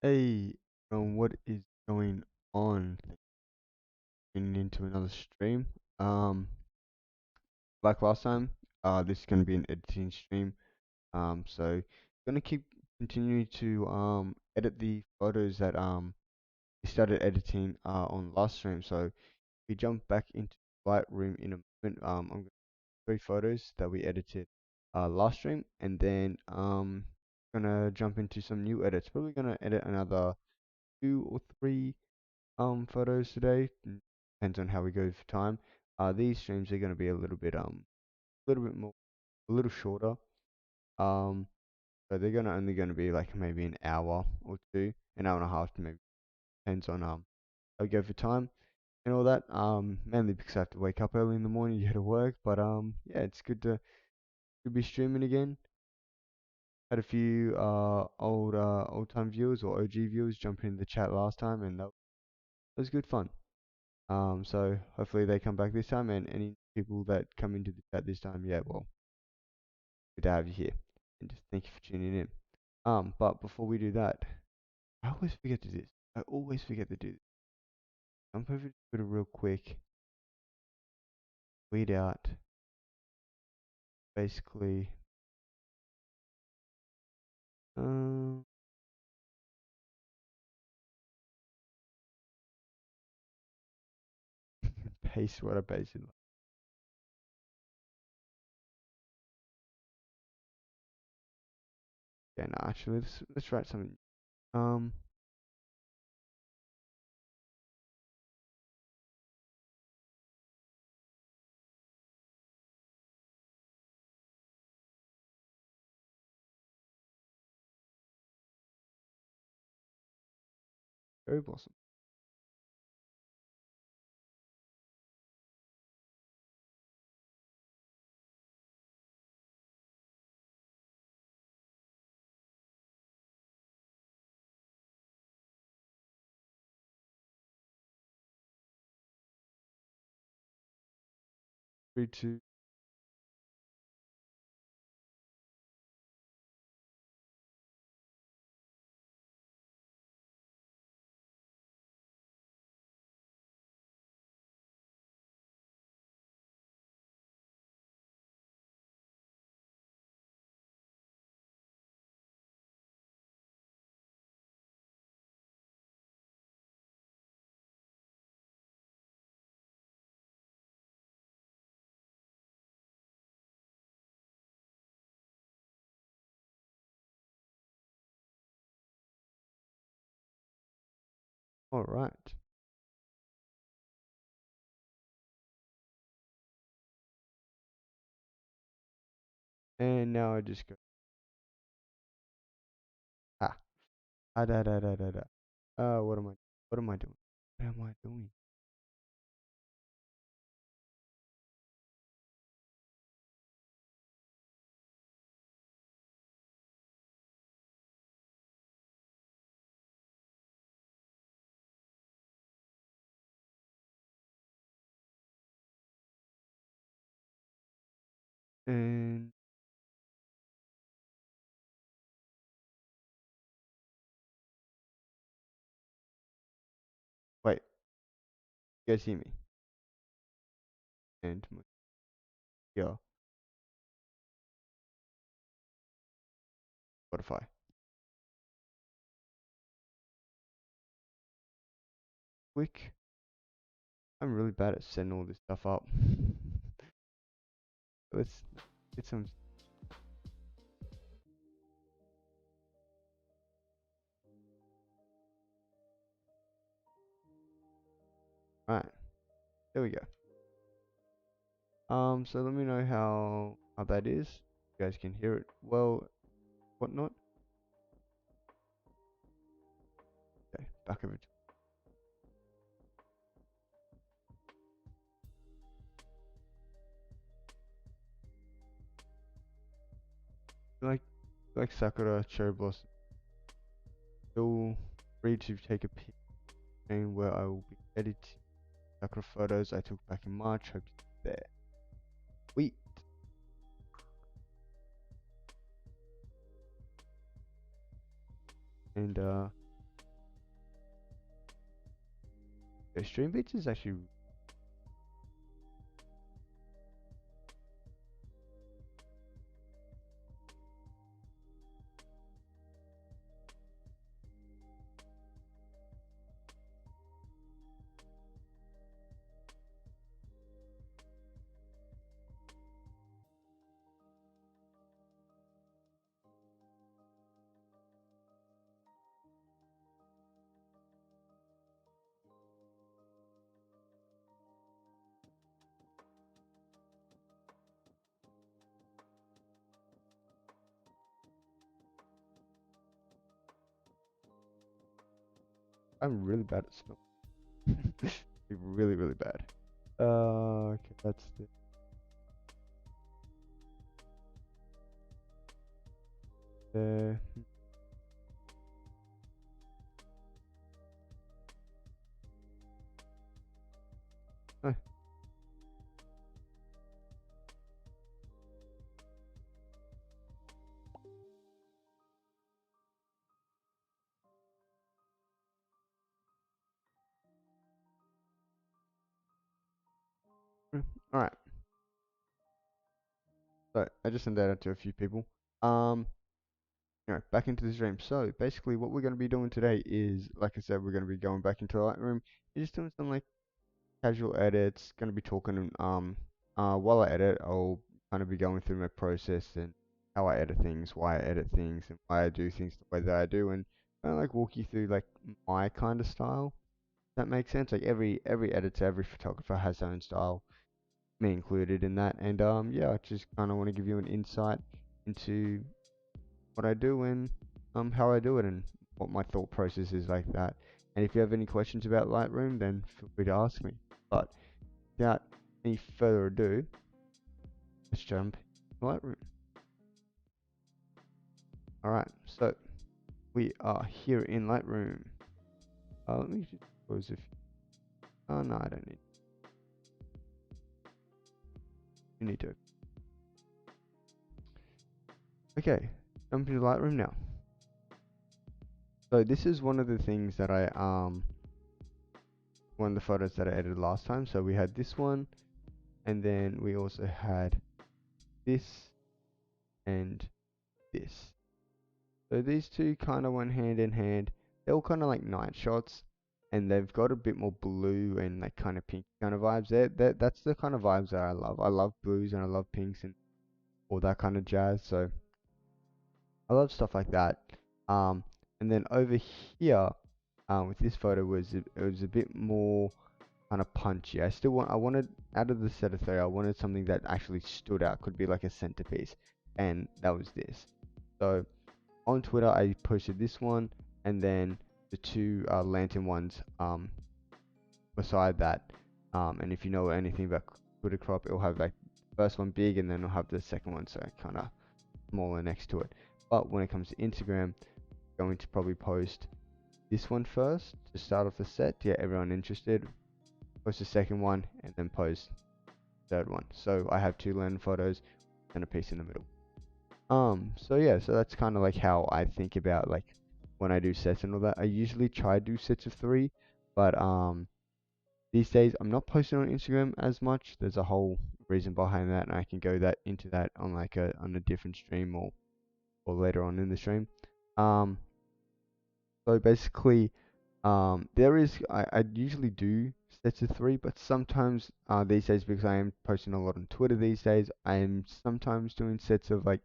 Hey, what is going on? Getting into another stream. Um, like last time, this is gonna be an editing stream. So gonna keep continuing to edit the photos that we started editing on last stream. So we jump back into Lightroom in a moment. I'm gonna 3 photos that we edited last stream, and then gonna jump into some new edits. Probably gonna edit another 2 or 3 photos today. Depends on how we go for time. These streams are going to be a little bit more, a little shorter. Um, so they're gonna only going to be like maybe an hour or two, an hour and a half, maybe depends on how we go for time and all that. Mainly because I have to wake up early in the morning to go to work. But yeah, it's good to be streaming again. Had a few old time viewers or OG viewers jump in the chat last time, and that was good fun. So hopefully they come back this time, and any people that come into the chat this time, yeah, well, good to have you here, and just thank you for tuning in. But before we do that, I always forget to do this. I always forget to do this. I'm going to put a real quick weed out, basically. Um, paste what I basically. Yeah, no, actually, let's write something. Um, Cherry blossom. Three, two. All right. And now I just go. Ah, da da da da da. What am I? What am I doing? What am I doing? And wait, you guys hear me? And yeah, Spotify. Quick. I'm really bad at setting all this stuff up. Let's get some. Right, there we go. So let me know how that is. You guys can hear it well, whatnot. Okay, back over. Like Sakura Cherry Blossom. Feel free to take a peek where I will be editing Sakura photos I took back in March. Hope you see there. Sweet. And Yeah, stream beats is actually. I'm really bad at smell. Really, really bad. Okay, that's the. Oh, all right. So I just sent that out to a few people. Um, back into the stream. So basically, what we're going to be doing today is, like I said, we're going to be going back into Lightroom. We're just doing some like casual edits. Going to be talking. While I edit, I'll kind of be going through my process and how I edit things, why I edit things, and why I do things the way that I do, and kind of like walk you through like my kind of style. That makes sense. Like every editor, every photographer has their own style, me included in that. And yeah, I just kind of want to give you an insight into what I do and how I do it and what my thought process is like that. And if you have any questions about Lightroom, then feel free to ask me. But without any further ado, let's jump into Lightroom. Alright, so we are here in Lightroom. Let me just close if. Oh no, I don't need. You need to. Okay, jump into Lightroom now. So this is one of the things that one of the photos that I edited last time. So we had this one, and then we also had this and this. So these two kind of went hand in hand. They're all kind of like night shots, and they've got a bit more blue and like kind of pink kind of vibes. That's the kind of vibes that I love. I love blues and I love pinks and all that kind of jazz. So I love stuff like that. Um, and then over here, with this photo it was a bit more kind of punchy. I wanted out of the set of three, I wanted something that actually stood out, could be like a centerpiece, and that was this. So on Twitter, I posted this one, and then the two lantern ones beside that. And if you know anything about Twitter crop, it'll have like first one big, and then it'll have the second one so kind of smaller next to it. But when it comes to Instagram, I'm going to probably post this one first to start off the set to get everyone interested. Post the second one, and then post the third one. So I have two lantern photos and a piece in the middle. So yeah, so that's kind of like how I think about like when I do sets and all that. I usually try to do sets of three, but these days I'm not posting on Instagram as much. There's a whole reason behind that, and I can go that into that on like a different stream or later on in the stream. Um, so basically, I usually do sets of three, but sometimes these days, because I am posting a lot on Twitter these days, I am sometimes doing sets of like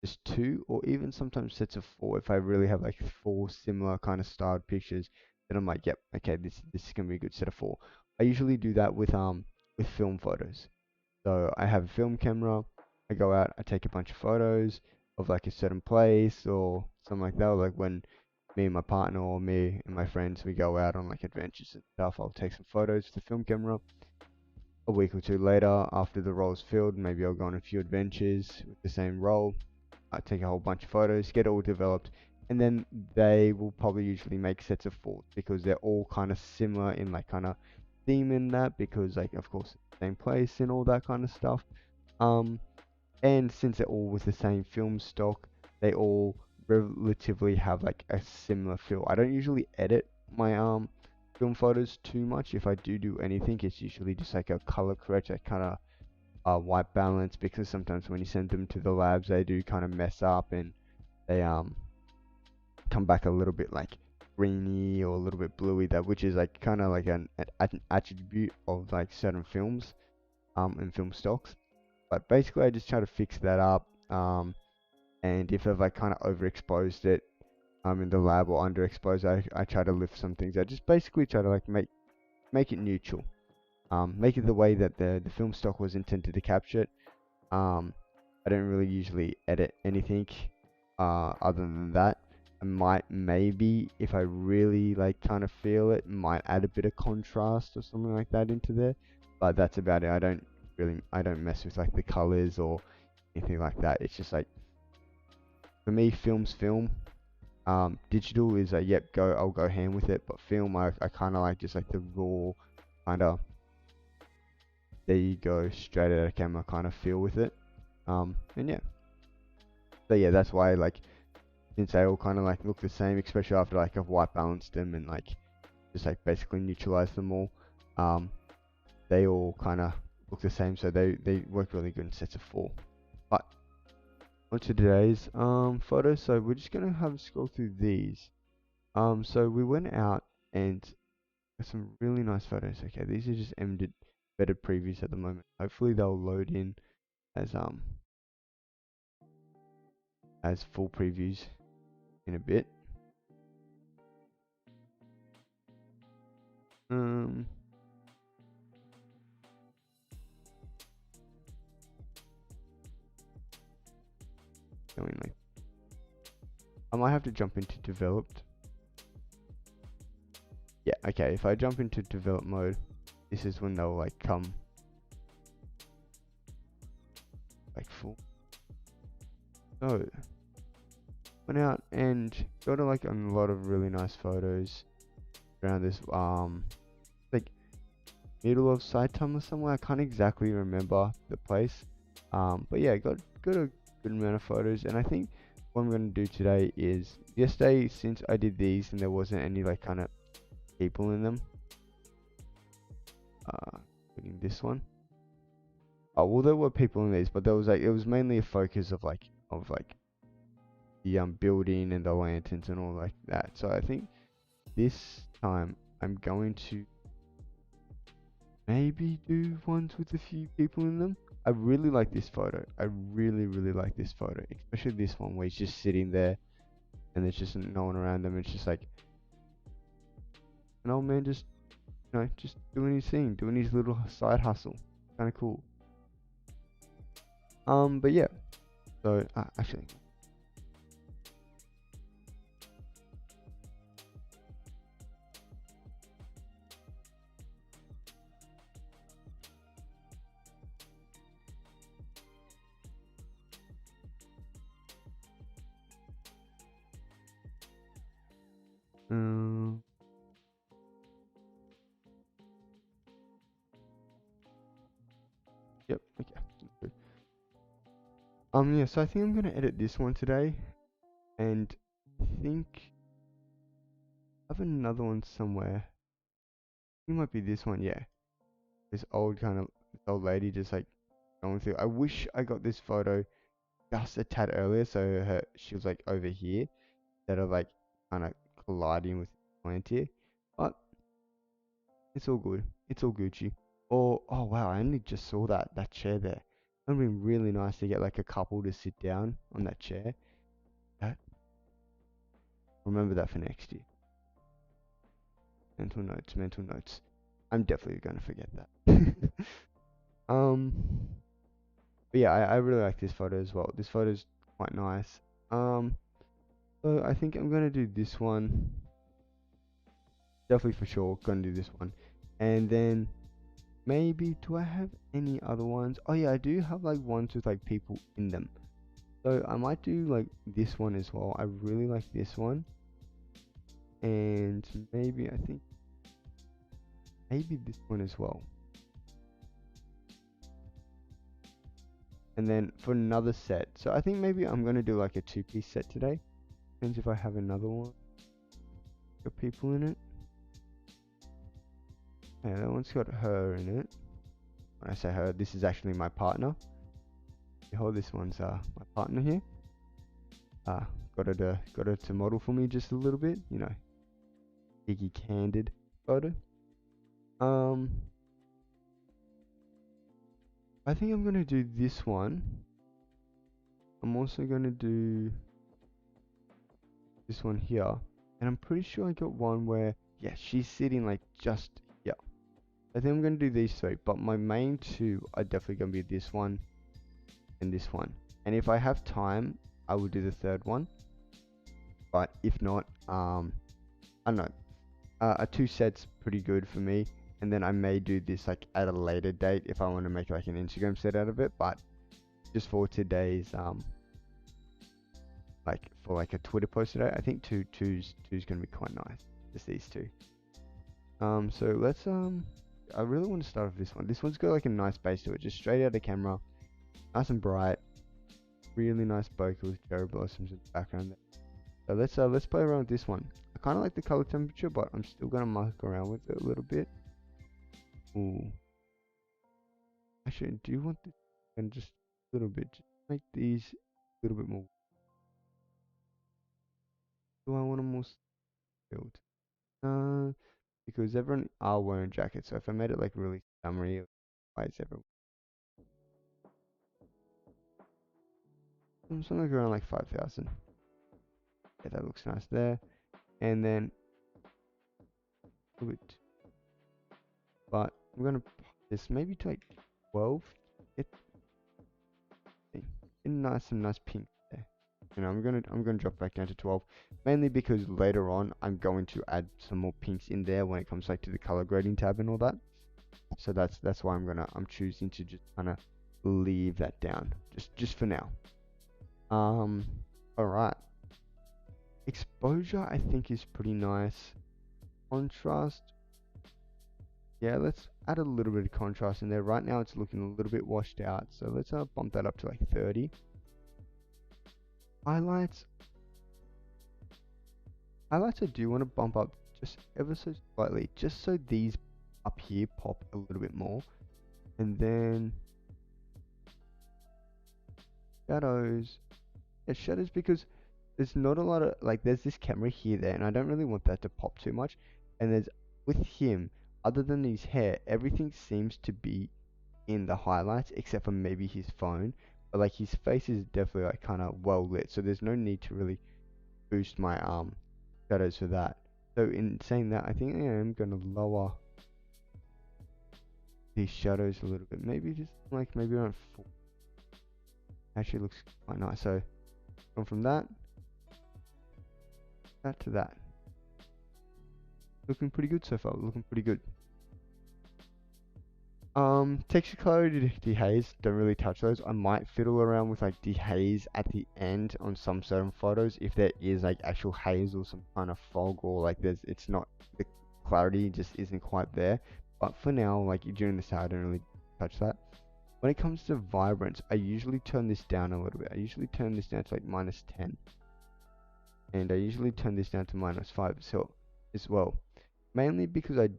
just two, or even sometimes sets of four. If I really have like four similar kind of styled pictures, then I'm like, yep, okay, this is gonna be a good set of four. I usually do that with film photos. So I have a film camera. I go out, I take a bunch of photos of like a certain place or something like that. Or like when me and my partner or me and my friends we go out on like adventures and stuff, I'll take some photos with the film camera. A week or two later, after the roll's filled, maybe I'll go on a few adventures with the same roll. I take a whole bunch of photos, get it all developed, and then they will probably usually make sets of four because they're all kind of similar in like kind of theme in that, because like of course same place and all that kind of stuff. Um, and since they're all with the same film stock, they all relatively have like a similar feel. I don't usually edit my film photos too much. If I do anything, it's usually just like a color correction, kind of white balance, because sometimes when you send them to the labs, they do kind of mess up and they come back a little bit like greeny or a little bit bluey, that which is like kind of like an attribute of like certain films and film stocks. But basically I just try to fix that up, and if I've like kind of overexposed it in the lab or underexposed, I try to lift some things. I just basically try to like make it neutral, make it the way that the film stock was intended to capture it. I don't really usually edit anything other than that. I might maybe, if I really like kind of feel it, might add a bit of contrast or something like that into there, but that's about it. I don't mess with like the colors or anything like that. It's just like, for me, film's film. Digital is a yep, I'll go ham with it, but film, I kind of like just like the raw kind of, there you go, straight out of camera kind of feel with it. And yeah, so yeah, that's why like, since they all kind of like look the same, especially after like I've white balanced them and like just like basically neutralized them all, they all kind of look the same, so they work really good in sets of 4. But onto today's photos. So we're just gonna have a scroll through these. So we went out and got some really nice photos. Okay, these are just embedded previews at the moment. Hopefully they'll load in as full previews in a bit. Um, Going like, I might have to jump into developed. Yeah, okay, if I jump into develop mode, this is when they'll like come like full. So went out and got like a lot of really nice photos around this like middle of Saitama somewhere. I can't exactly remember the place. But yeah, got a good amount of photos, and I think what I'm gonna do today is, yesterday, since I did these and there wasn't any like kind of people in them, including this one. Oh well, there were people in these, but there was like, it was mainly a focus of like the building and the lanterns and all like that. So I think this time I'm going to maybe do ones with a few people in them. I really like this photo. I really like this photo, especially this one where he's just sitting there and there's just no one around him. It's just like an old man just, just doing his thing, doing his little side hustle. Kind of cool. But yeah. So actually, um, yep. Okay. Yeah. So I think I'm gonna edit this one today, and I think I have another one somewhere. It might be this one. Yeah. This old lady just like going through. I wish I got this photo just a tad earlier, so she was like over here, instead of like kind of colliding with Palantir. But it's all good. It's all Gucci. Or oh wow, I only just saw that chair there. It would be really nice to get like a couple to sit down on that chair. That, remember that for next year. Mental notes, mental notes. I'm definitely gonna forget that. um, but yeah, I really like this photo as well. This photo is quite nice. So I think I'm gonna do this one. Definitely for sure, gonna do this one. And then maybe, do I have any other ones? Oh yeah, I do have like ones with like people in them. So I might do like this one as well. I really like this one. And maybe, I think maybe this one as well. And then for another set, so I think maybe I'm gonna do like a 2-piece set today. Depends if I have another one. Got people in it. Yeah, that one's got her in it. When I say her, this is actually my partner. Behold, this one's my partner here. Uh, got her to model for me just a little bit, you know, piggy candid photo. Um, I think I'm gonna do this one. I'm also gonna do this one here, and I'm pretty sure I got one where, yeah, she's sitting like just here. I think I'm gonna do these three, but my main two are definitely gonna be this one and this one. And if I have time, I will do the third one. But if not, I don't know. A two set's pretty good for me, and then I may do this like at a later date if I want to make like an Instagram set out of it. But just for today's like for like a Twitter post today, I think two's gonna be quite nice. Just these two. So let's I really want to start with this one. This one's got like a nice base to it, just straight out of camera, nice and bright, really nice bokeh with cherry blossoms in the background there. So let's play around with this one. I kind of like the color temperature, but I'm still gonna muck around with it a little bit. Ooh, actually, I do want this and just a little bit, just make these a little bit more. Do I want them more filled? Because everyone are wearing jackets, so if I made it like really summery, why is everyone? Something like around like 5,000. Yeah, that looks nice there. And then a little bit, but I'm gonna pop this maybe to like 12. Get nice pink there. You know, I'm gonna drop back down to 12, mainly because later on I'm going to add some more pinks in there when it comes like to the color grading tab and all that. So that's why I'm choosing to just kind of leave that down just for now. All right. Exposure I think is pretty nice. Contrast, yeah, let's add a little bit of contrast in there. Right now it's looking a little bit washed out, so let's bump that up to like 30. Highlights, I do want to bump up just ever so slightly, just so these up here pop a little bit more. And then shadows, yeah, shadows because there's not a lot of like there's this camera here there, and I don't really want that to pop too much. And there's with him, other than his hair, everything seems to be in the highlights except for maybe his phone. But like his face is definitely like kind of well lit, so there's no need to really boost my shadows for that. So in saying that, I think I am gonna lower these shadows a little bit. Maybe just like maybe around 4. Actually looks quite nice. So going from that to that. Looking pretty good so far. Looking pretty good. Texture clarity dehaze, don't really touch those. I might fiddle around with like dehaze at the end on some certain photos if there is like actual haze or some kind of fog or like it's not, the clarity just isn't quite there. But for now, like during the side, I don't really touch that. When it comes to vibrance, I usually turn this down a little bit. I usually turn this down to like -10. And I usually turn this down to -5 so as well. Mainly because I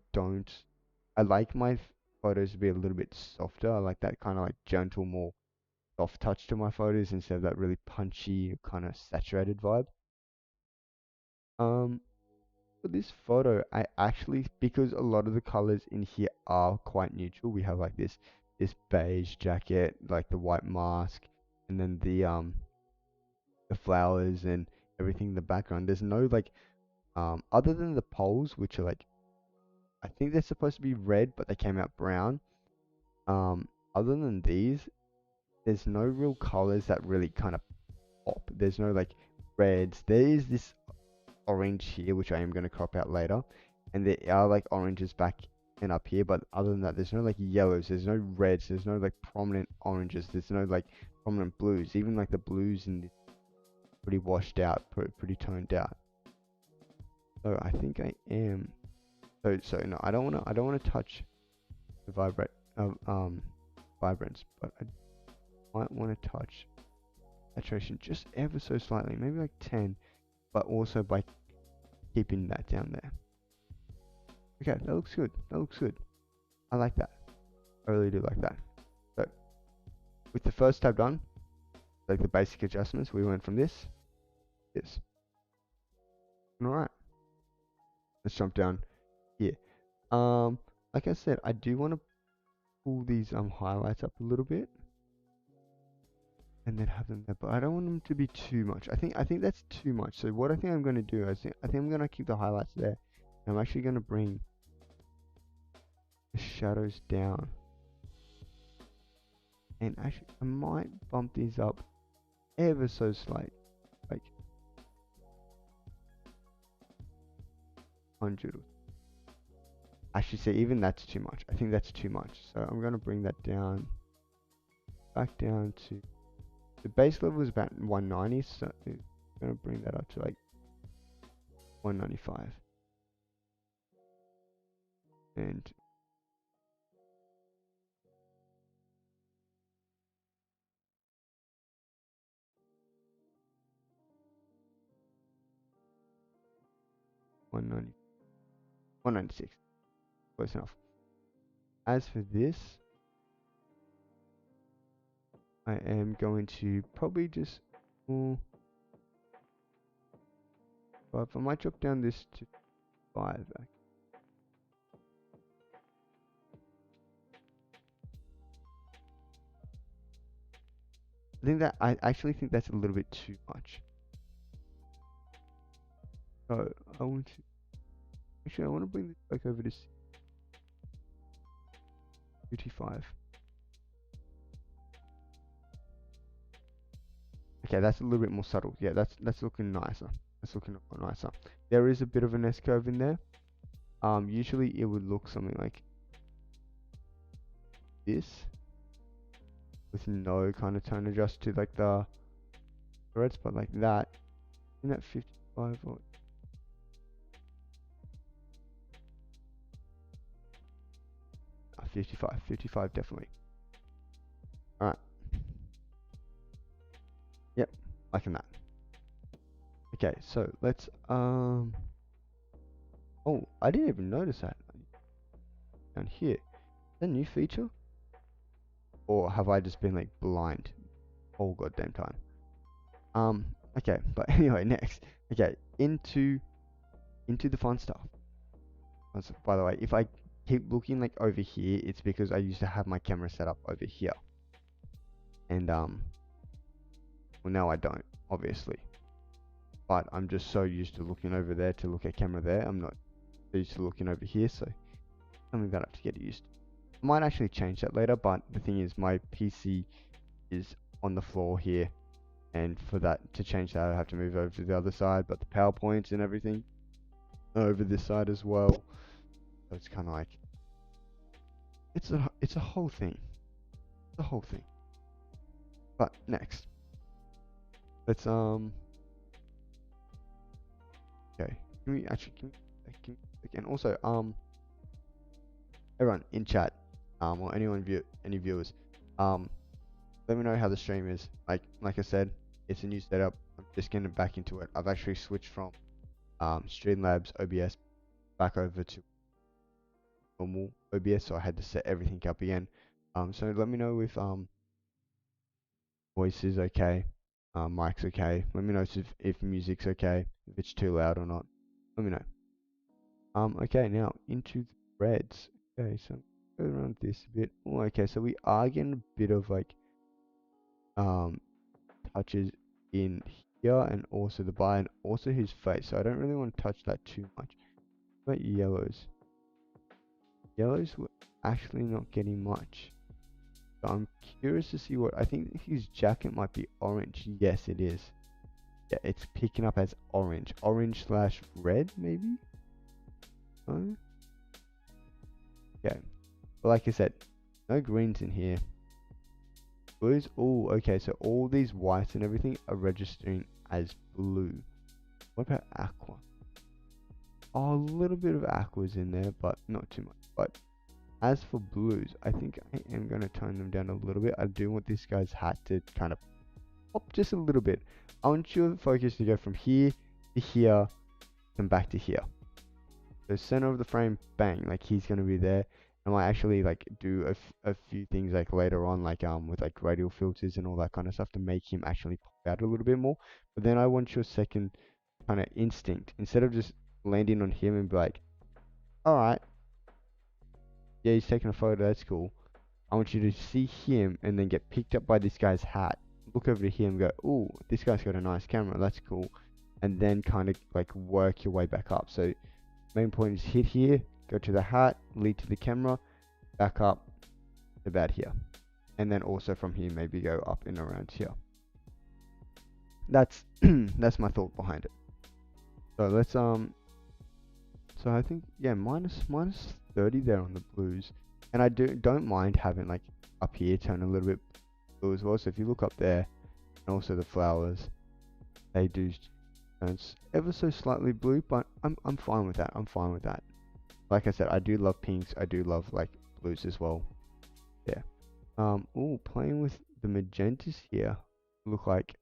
like my photos to be a little bit softer. I like that kind of like gentle, more soft touch to my photos instead of that really punchy, kind of saturated vibe. Um, for this photo, I actually, because a lot of the colors in here are quite neutral, we have like this beige jacket, like the white mask, and then the flowers and everything in the background. There's no like other than the poles, which are like I think they're supposed to be red, but they came out brown. Other than these, there's no real colors that really kind of pop. There's no like reds. There is this orange here, which I am going to crop out later, and there are like oranges back and up here. But other than that, there's no like yellows. There's no reds. There's no like prominent oranges. There's no like prominent blues. Even like the blues in this pretty washed out, pretty toned out. So I think I am. So no, I don't wanna touch the vibrance, but I might want to touch saturation just ever so slightly, maybe like 10, but also by keeping that down there. Okay, that looks good. That looks good. I like that. I really do like that. So with the first tab done, like the basic adjustments, we went from this, this. Alright. Let's jump down here. Like I said, I do want to pull these highlights up a little bit. And then have them there, but I don't want them to be too much. I think that's too much. So what I think I'm going to do, I think I'm going to keep the highlights there. And I'm actually going to bring the shadows down. And actually, I might bump these up ever so slight, like 100. Actually, say even that's too much. I think that's too much. So I'm going to bring that down, back down to. The base level is about 190, so I'm going to bring that up to like 195. And $190, 196, close enough. As for this, I am going to probably just, but I might drop down this to 5. I actually think that's a little bit too much. So I want to, actually I want to bring this back over to 55. Okay, that's a little bit more subtle. Yeah, that's looking nicer. That's looking a lot nicer. There is a bit of an S curve in there. Usually it would look something like this, with no kind of tone adjust to like the reds, but like that, in that 55 or 55 definitely. Alright. Yep, liking that. Okay, so let's oh, I didn't even notice that down here. Is that a new feature? Or have I just been like blind all goddamn time? Okay, but anyway, next. Okay, into the fun stuff. By the way, if I keep looking like over here, it's because I used to have my camera set up over here. And well, now I don't, obviously. But I'm just so used to looking over there to look at camera there. I'm not used to looking over here, so something that I have to get used to. I might actually change that later, but the thing is, my PC is on the floor here, and for that to change that, I have to move over to the other side. But the PowerPoints and everything are over this side as well, so it's kind of like it's a whole thing. It's a whole thing. But next, let's okay. Can we again? Also, everyone in chat, or any viewers, let me know how the stream is. Like I said, it's a new setup. I'm just getting back into it. I've actually switched from Streamlabs OBS back over to normal OBS, so I had to set everything up again. So let me know if voice is okay, mic's okay. Let me know if music's okay, if it's too loud or not. Let me know. Okay, now into the reds. Okay, so go around this a bit. Oh, okay, so we are getting a bit of like touches in here and also the bar and also his face. So I don't really want to touch that too much. But yellows. Yellows were actually not getting much. So I'm curious to see what I think his jacket might be orange. Yes, it is. Yeah, it's picking up as orange. Orange slash red, maybe? No? Okay. But like I said, no greens in here. Blues? Oh, okay. So all these whites and everything are registering as blue. What about aqua? Oh, a little bit of aqua's in there, but not too much. But as for blues, I think I am going to tone them down a little bit. I do want this guy's hat to kind of pop just a little bit. I want your focus to go from here to here and back to here. So center of the frame, bang, like he's going to be there. I might actually like do a few things like later on, like with like radial filters and all that kind of stuff to make him actually pop out a little bit more. But then I want your second kind of instinct, instead of just landing on him and be like, all right, yeah, he's taking a photo, that's cool. I want you to see him and then get picked up by this guy's hat. Look over to him, go, ooh, this guy's got a nice camera, that's cool. And then kind of like work your way back up. So main point is hit here, go to the hat, lead to the camera, back up about here. And then also from here, maybe go up and around here. That's that's my thought behind it. So let's so I think, yeah, minus 30 there on the blues. And I don't mind having like up here turn a little bit blue as well. So if you look up there, and also the flowers, they do turn ever so slightly blue, but I'm fine with that. I'm fine with that. Like I said, I do love pinks. I do love like blues as well. Yeah. Oh, playing with the magentas here. Look like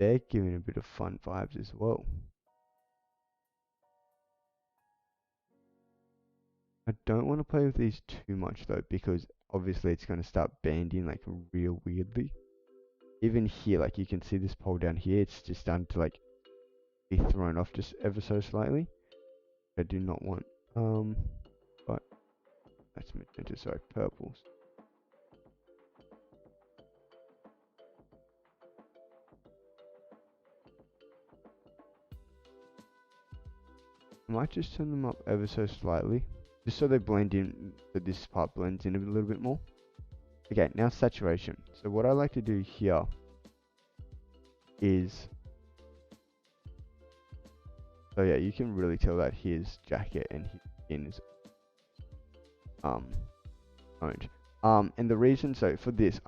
they're giving a bit of fun vibes as well. I don't want to play with these too much though, because obviously it's going to start banding like real weirdly. Even here, like you can see this pole down here, it's just starting to like be thrown off just ever so slightly. I do not want, but that's magenta, sorry, purples. I might just turn them up ever so slightly, just so they blend in, so this part blends in a little bit more. Okay, now saturation. So what I like to do here is, so yeah, you can really tell that his jacket and his skin is orange. And the reason, so for this,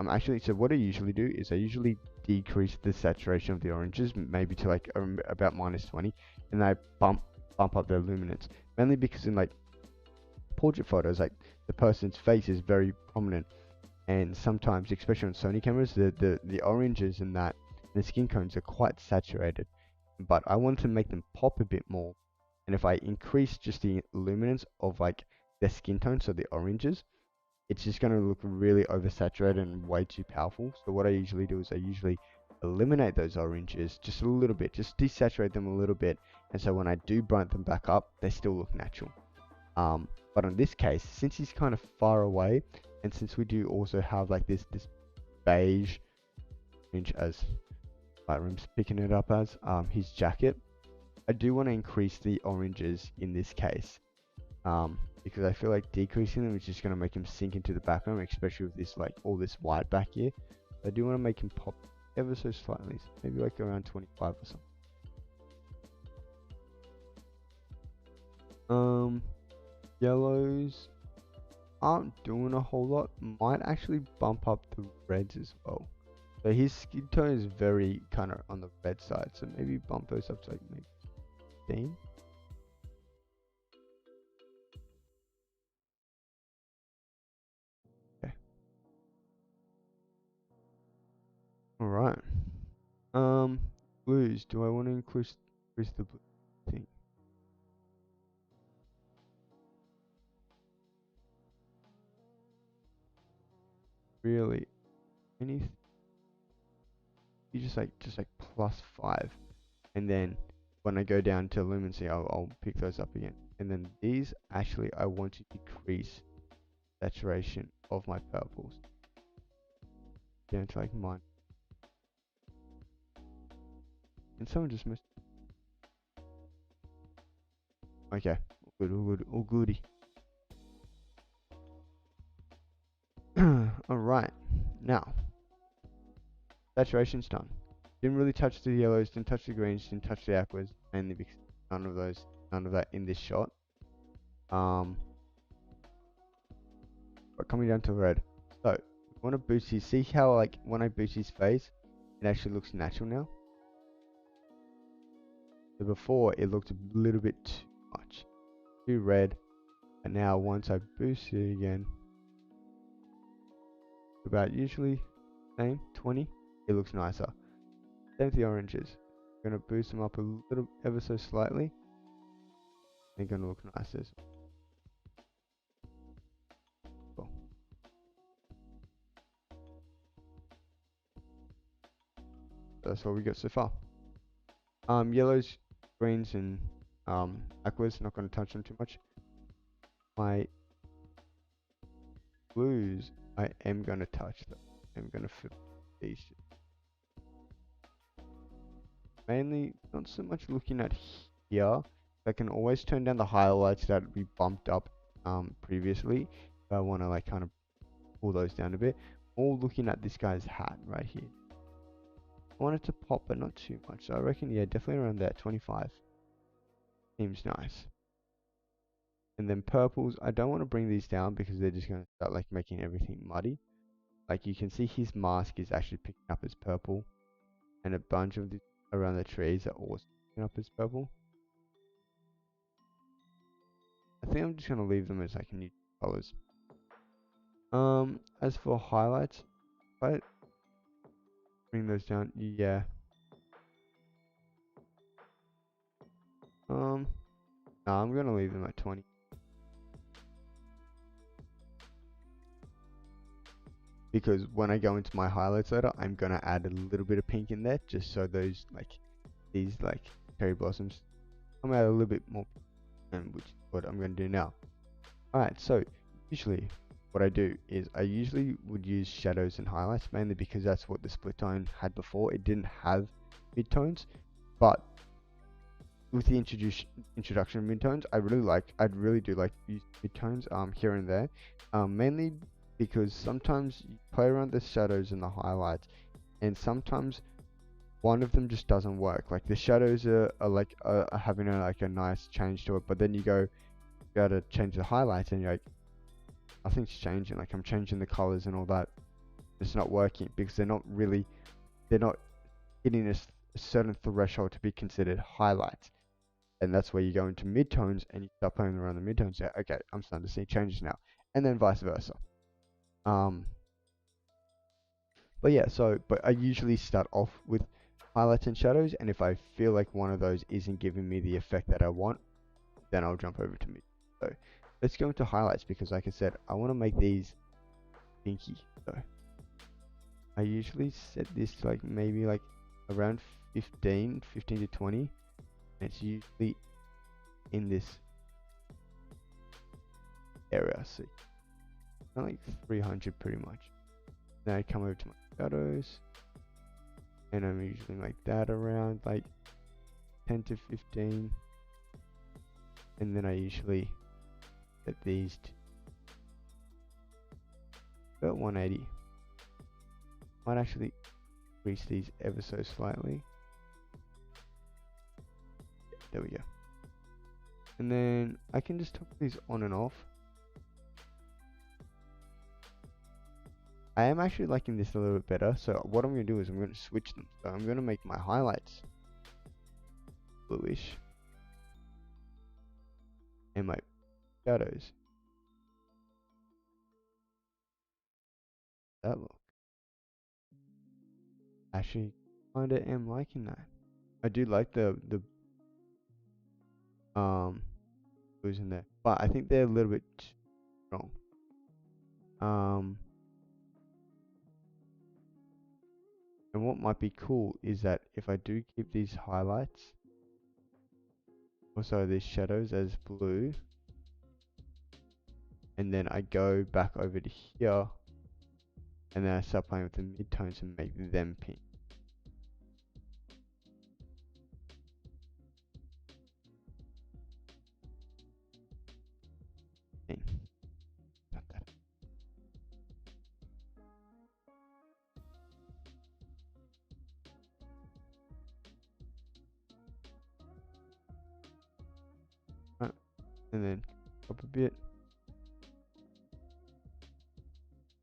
so what I usually do is I usually decrease the saturation of the oranges, maybe to like about minus 20, and I bump up their luminance, mainly because in like portrait photos, like the person's face is very prominent, and sometimes, especially on Sony cameras, the oranges and that, the skin tones are quite saturated, but I want to make them pop a bit more, and if I increase just the luminance of like their skin tone, so the oranges, it's just going to look really oversaturated and way too powerful. So what I usually do is I usually eliminate those oranges just a little bit, just desaturate them a little bit, and so when I do brighten them back up, they still look natural. But in this case, since he's kind of far away, and since we do also have like this beige orange, as Lightroom's picking it up as his jacket, I do want to increase the oranges in this case. Because I feel like decreasing them is just going to make him sink into the background, especially with this like all this white back here. I do want to make him pop ever so slightly, so maybe like around 25 or something. Yellows aren't doing a whole lot. Might actually bump up the reds as well. So his skin tone is very kind of on the red side, so maybe bump those up to like maybe 15. Okay. All right. Blues. Do I want to increase the blue thing? Really? Anything? You just like +5, and then when I go down to luminancy, I'll pick those up again. And then these, actually, I want to decrease saturation of my purples down to like mine. And someone just missed. Okay, all good, all good, all goody. All right, now saturation's done. Didn't really touch the yellows, didn't touch the greens, didn't touch the aquas, mainly because none of that in this shot. But coming down to red. So, I want to boost his, see how like when I boost his face, it actually looks natural now. So before it looked a little bit too much, too red, and now once I boost it again, about usually same 20, it looks nicer. Same with the oranges. I'm gonna boost them up a little, ever so slightly. They're gonna look nicer. That's all we got so far. Yellows, greens, and aquas. Not going to touch them too much. My blues, I am going to touch them. I'm going to fill these. Mainly, not so much looking at here. I can always turn down the highlights that we bumped up previously. If I want to like kind of pull those down a bit. Or looking at this guy's hat right here. I want it to pop, but not too much. So I reckon, yeah, definitely around there, 25. Seems nice. And then purples, I don't want to bring these down because they're just going to start like making everything muddy. Like you can see his mask is actually picking up as purple. And a bunch of the around the trees are also picking up as purple. I think I'm just going to leave them as like neutral colors. As for highlights, if I bring those down, yeah. No, I'm going to leave them at 20. Because when I go into my highlights later, I'm going to add a little bit of pink in there, just so those, like, these, like, cherry blossoms come out a little bit more, and which is what I'm going to do now. Alright, so, usually, what I do is, I usually would use shadows and highlights, mainly because that's what the split tone had before. It didn't have midtones, but with the introduction of midtones, I really do like use midtones, here and there, mainly because sometimes you play around the shadows and the highlights, and sometimes one of them just doesn't work. Like the shadows are having a nice change to it, but then you go to change the highlights, and you're like, nothing's changing. Like I'm changing the colors and all that, it's not working because they're not hitting a certain threshold to be considered highlights. And that's where you go into midtones and you start playing around the midtones. Yeah, okay, I'm starting to see changes now, and then vice versa. But yeah, but I usually start off with highlights and shadows, and if I feel like one of those isn't giving me the effect that I want, then I'll jump over to mid. So let's go into highlights because, like I said, I want to make these pinky. So I usually set this like maybe like around 15 to 20. And it's usually in this area, so like 300 pretty much. Then I come over to my shadows, and I'm usually like that around like 10 to 15, and then I usually set these to about 180. Might actually increase these ever so slightly. Yeah, there we go. And then I can just toggle these on and off. I am actually liking this a little bit better. So what I'm going to do is I'm going to switch them. So I'm going to make my highlights bluish and my shadows that look. Actually, kinda am liking that. I do like the blues in there, but I think they're a little bit strong. And what might be cool is that if I do keep these highlights, also these shadows as blue, and then I go back over to here, and then I start playing with the midtones and make them pink. Not that. Right. And then up a bit.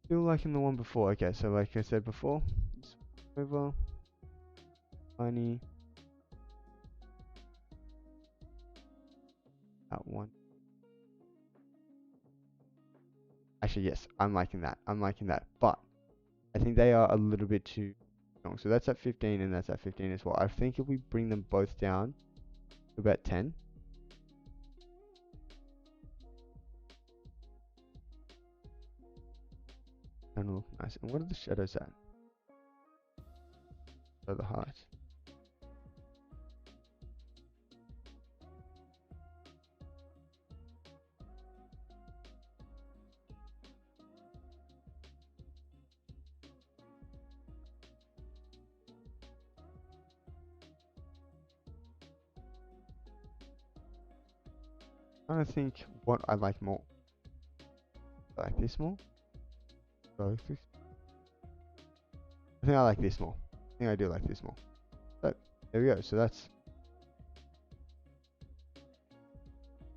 Still liking the one before. Okay, so like I said before, over, tiny, that one. Actually, yes, I'm liking that. I'm liking that. But I think they are a little bit too strong. So that's at 15 and that's at 15 as well. I think if we bring them both down to about 10. Gonna look nice. And what are the shadows at? So the highlights. Trying to think what I like more. I like this more. I like this. I think I like this more. I think I do like this more. So there we go. So that's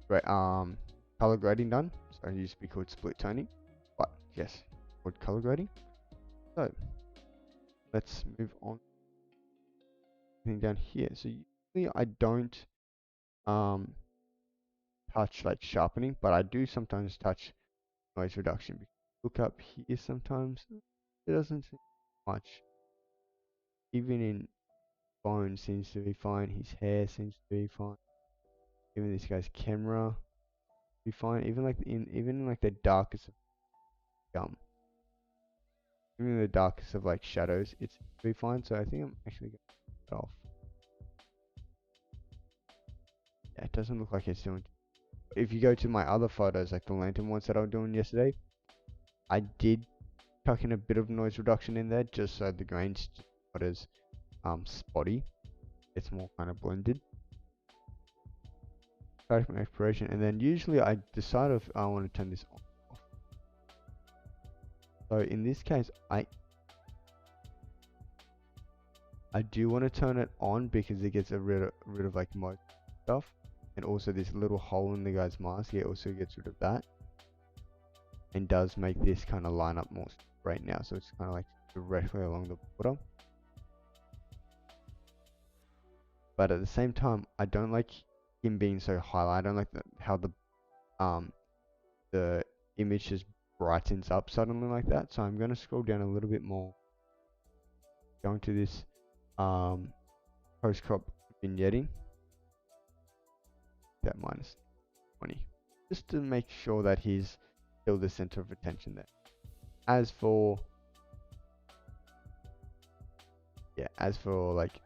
right. Color grading done. So it used to be called split toning, but yes, called color grading. So let's move on. Thing down here. So usually I don't um touch like sharpening, but I do sometimes touch noise reduction. Look up here sometimes. It doesn't seem much. Even in phone seems to be fine. His hair seems to be fine. Even this guy's camera be fine. Even in like the darkest of even in the darkest of like shadows, it's be fine. So I think I'm actually gonna turn it off. Yeah, it doesn't look like it's doing. If you go to my other photos, like the lantern ones that I was doing yesterday, I did tuck in a bit of noise reduction in there just so the grain's not as spotty. It's more kind of blended. Start my exploration, and then usually I decide if I want to turn this on. So in this case, I do want to turn it on because it gets rid of like most stuff, and also this little hole in the guy's mask. It also gets rid of that, and does make this kind of line up more right now. So it's kind of like directly along the border. But at the same time, I don't like him being so highlighted. I don't like how the image just brightens up suddenly like that. So I'm going to scroll down a little bit more, going to this post crop vignetting, that minus 20, just to make sure that he's still the center of attention there. As for like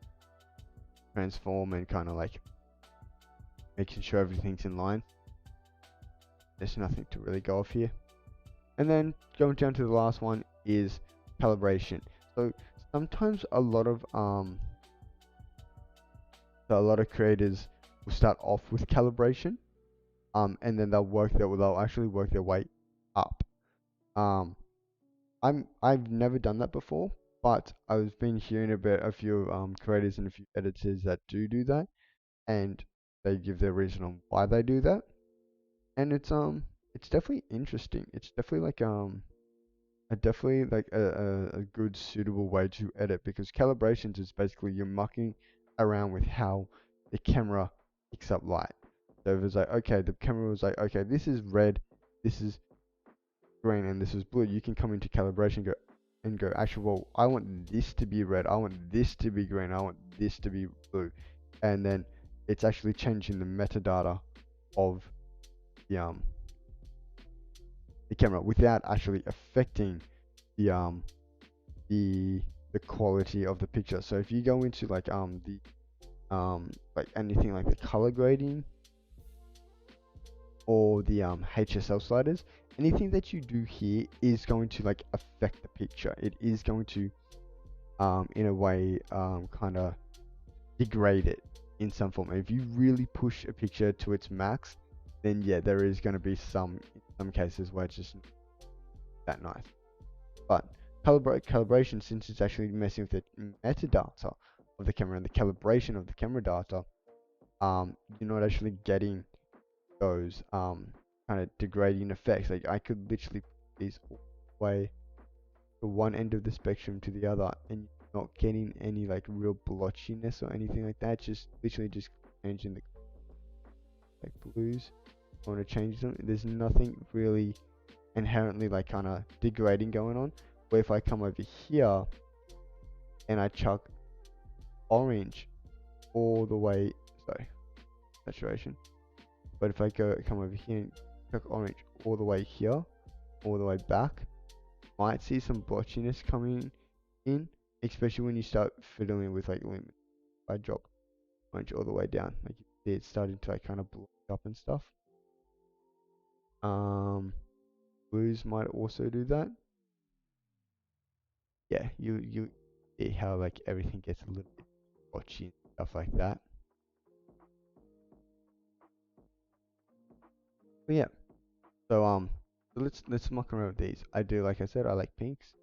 transform and kind of like making sure everything's in line, there's nothing to really go off here. And then going down to the last one is calibration. So sometimes a lot of creators will start off with calibration, and then they'll actually work their way up. I've never done that before, but I've been hearing about a few creators and a few editors that do that, and they give their reason on why they do that, and it's definitely interesting. It's definitely like a good suitable way to edit, because calibrations is basically you're mucking around with how the camera picks up light. So if it's like, okay, the camera was like, okay, this is red, this is green, and this is blue, you can come into calibration and go, actually, well, I want this to be red, I want this to be green, I want this to be blue, and then it's actually changing the metadata of the camera without actually affecting the the quality of the picture. So if you go into like like anything like the color grading or the HSL sliders, anything that you do here is going to like affect the picture. It is going to in a way kind of degrade it in some form. If you really push a picture to its max, then yeah, there is going to be some cases where it's just that nice. But calibration, since it's actually messing with the metadata of the camera and the calibration of the camera data, you're not actually getting those kind of degrading effects. Like I could literally put these all the way from one end of the spectrum to the other, and you're not getting any like real blotchiness or anything like that. Just literally just changing the like blues. I want to change them. There's nothing really inherently like kind of degrading going on. Where if I come over here and I chuck orange all the way, sorry, saturation. But if I come over here and chuck orange all the way here, all the way back, might see some blotchiness coming in especially when you start fiddling with like limit. I drop orange all the way down. Like you see it's starting to like kind of blow up and stuff. Blues might also do that. Yeah, you see how like everything gets a little bit blotchy and stuff like that. But yeah, so let's muck around with these. I do, like I said, I like pinks.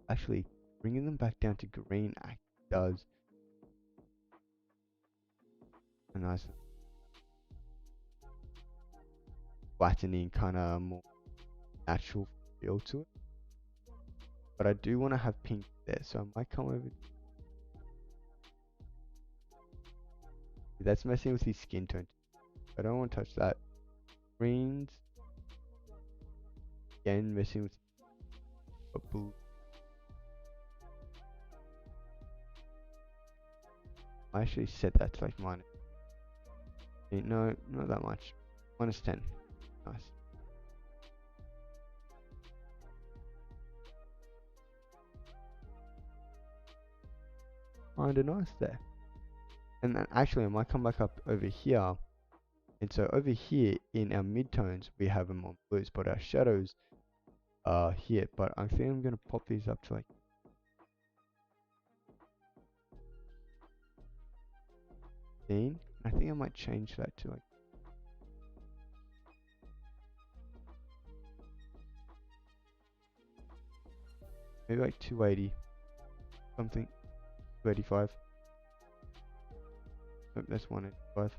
Actually, bringing them back down to green does a nice flattening kind of more natural feel to it. But I do want to have pink there, so I might come over. That's messing with his skin tone. I don't want to touch that. Greens, again, messing with blue. I actually set that to like minus. No, not that much. Minus 10. Nice. Kinda nice there. And then actually I might come back up over here. And so over here in our midtones we have them on blues, but our shadows are here. But I think I'm gonna pop these up to like 15. I think I might change that to like maybe like 280 something. 285. Nope, that's 185.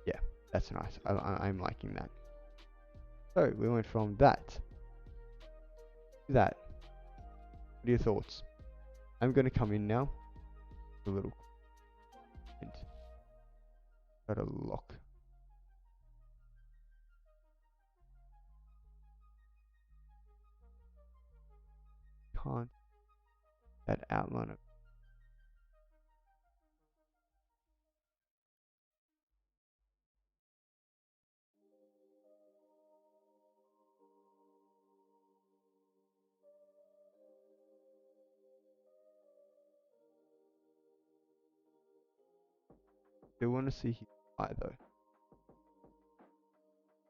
Yeah, that's nice. I'm liking that. So we went from that to that. What are your thoughts? I'm going to come in now. A little and got a lock. Can't that outline of do want to see his eye though.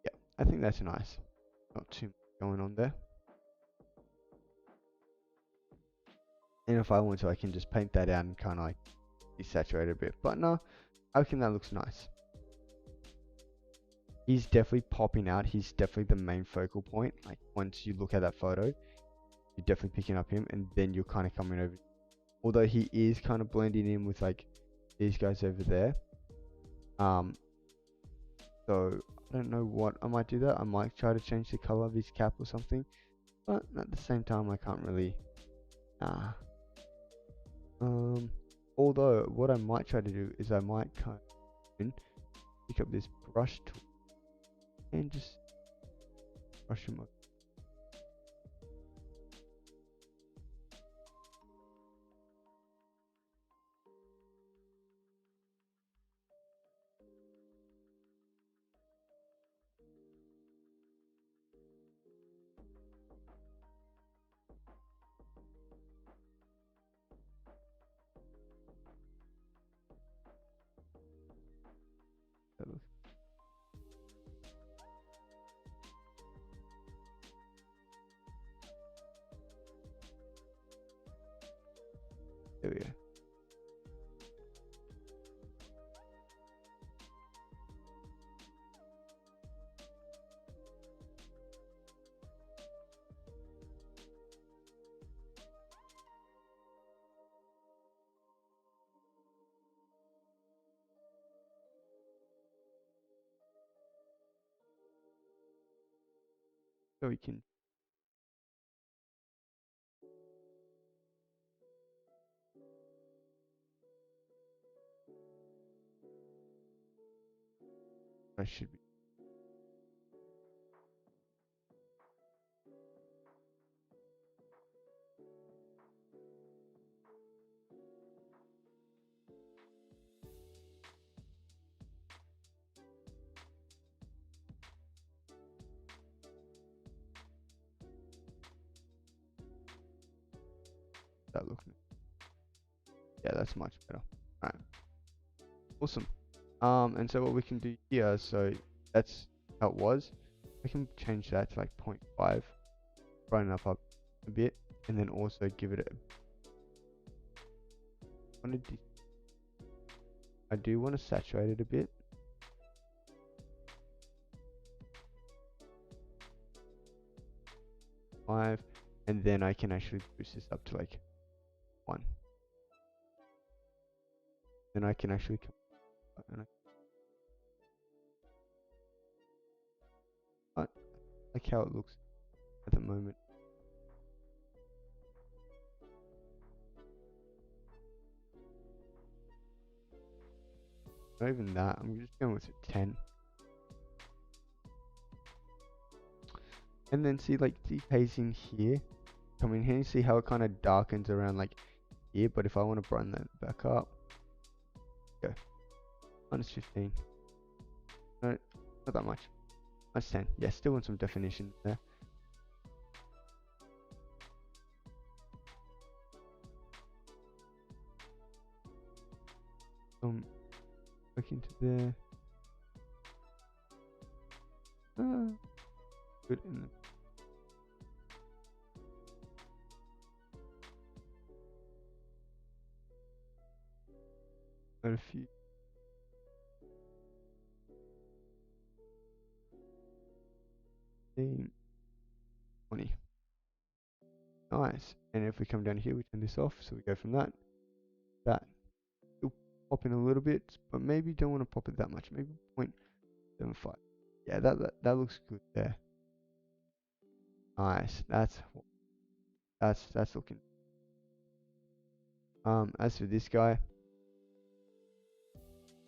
Yeah, I think that's nice. Not too much going on there. And if I want to, I can just paint that out and kind of like desaturate a bit. But no, I reckon that looks nice. He's definitely popping out. He's definitely the main focal point. Like once you look at that photo, you're definitely picking up him, and then you're kind of coming over. Although he is kind of blending in with like these guys over there. So I don't know what I might do that. I might try to change the color of his cap or something. But at the same time, I can't really. Although what I might try to do is I might kind of pick up this brush tool and just brush him up. There we go. So we can. I should be. That looking. Yeah, that's much better. Alright, awesome. And so what we can do here, so that's how it was. We can change that to like 0.5, brighten up a bit, and then also give it a. I do want to saturate it a bit. Five, and then I can actually boost this up to like 1. Then I can actually come and I like how it looks at the moment. Not even that. I'm just going with a 10. And then see like dehazing here. Come in here and see how it kind of darkens around like here. But if I want to brighten that back up, go -15. No, not that much. -10. Yeah, still want some definition there. Look into there. Good. Got a few. $20. Nice. And if we come down here, we turn this off. So we go from that. Still pop in a little bit, but maybe don't want to pop it that much. Maybe 0.75. Yeah, that looks good there. Nice. That's looking. As for this guy,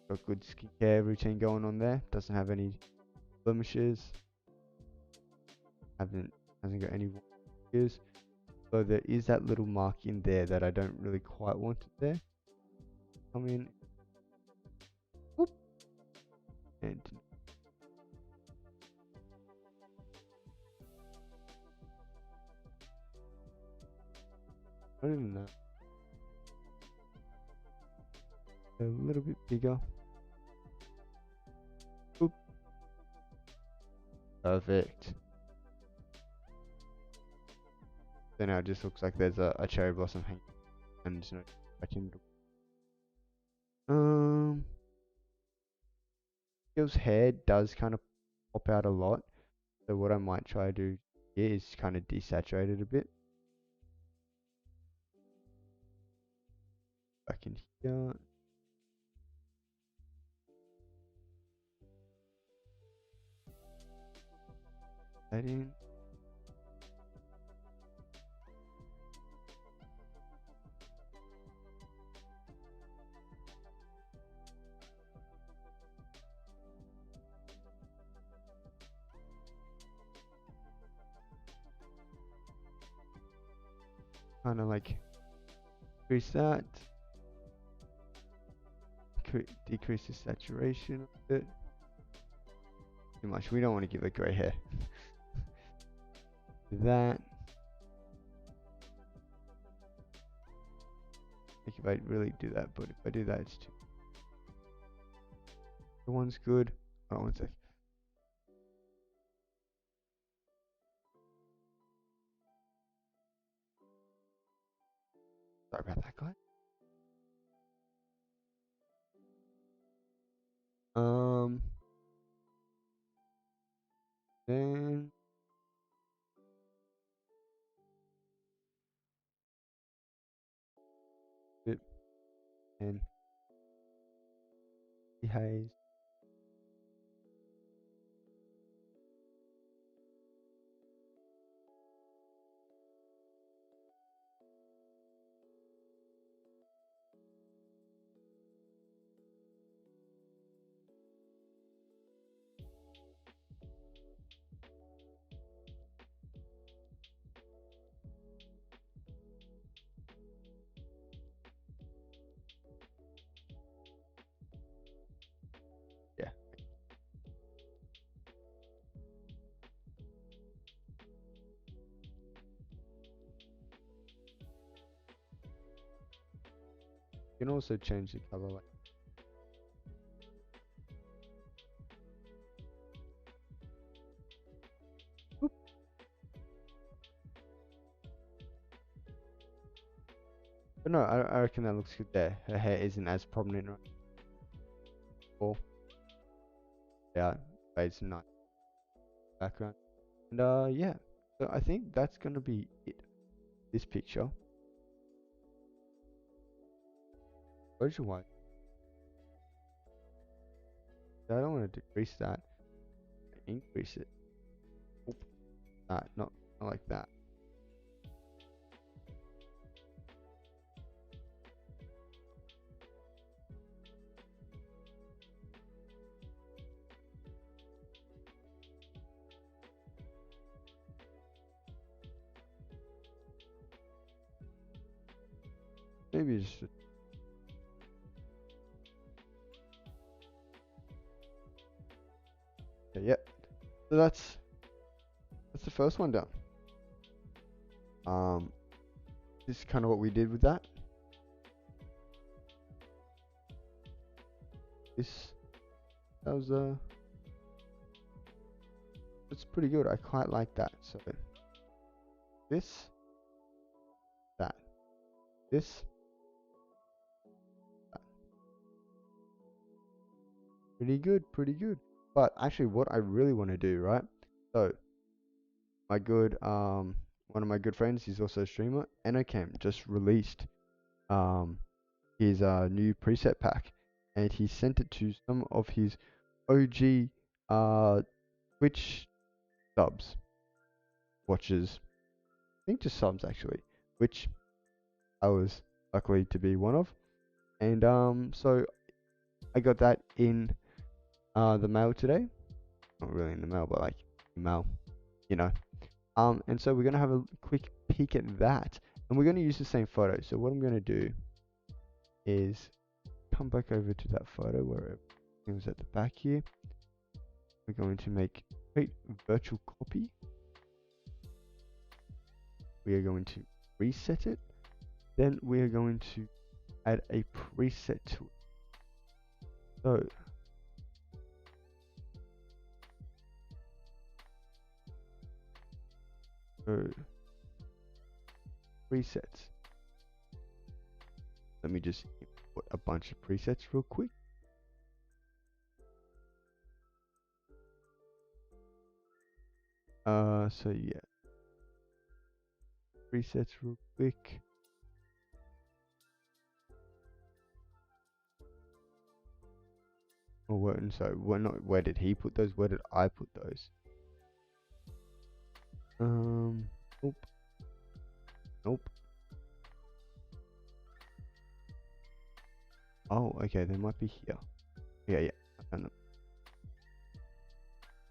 got good skincare routine going on there. Doesn't have any blemishes. Hasn't got any wrinkles. So there is that little mark in there that I don't really quite want it there. Come in. Whoop. And not even that. A little bit bigger. Oop. Perfect. So now it just looks like there's a cherry blossom hanging and there's no scratching. His hair does kind of pop out a lot. So what I might try to do here is kind of desaturate it a bit. Back in here. That in. Kind of like increase that. Decrease the saturation a bit. Too much. We don't want to give it grey hair. That. Like if I really do that, but if I do that, it's too. The one's good. Oh, 1 sec. Sorry about that, guy. Then bit and dehaze. You can also change the color. Like, whoop. But no, I reckon that looks good there. Her hair isn't as prominent right before. Yeah, but it's nice background. And yeah. So I think that's gonna be it. This picture. Exposure wise, I don't want to decrease that. Increase it. Oop. Not like that. Maybe just okay, yeah. So that's the first one done. Um, this is kind of what we did with that. That was it's pretty good. I quite like that. So this, that, this, that. Pretty good, pretty good. But actually, what I really want to do, right? So my good one of my good friends, he's also a streamer. Enocam just released his new preset pack, and he sent it to some of his OG Twitch subs, watchers. I think just subs actually, which I was lucky to be one of. And so I got that in the mail today. Not really in the mail, but like mail, you know. And so we're gonna have a quick peek at that, and we're gonna use the same photo. So what I'm gonna do is come back over to that photo where it was at the back here. We're going to make create virtual copy. We are going to reset it. Then we are going to add a preset to it. So presets. Let me just put a bunch of presets real quick. So yeah, presets real quick. Oh, what? And so, where did he put those? Where did I put those? Nope, nope. Oh, okay, they might be here. Yeah, I found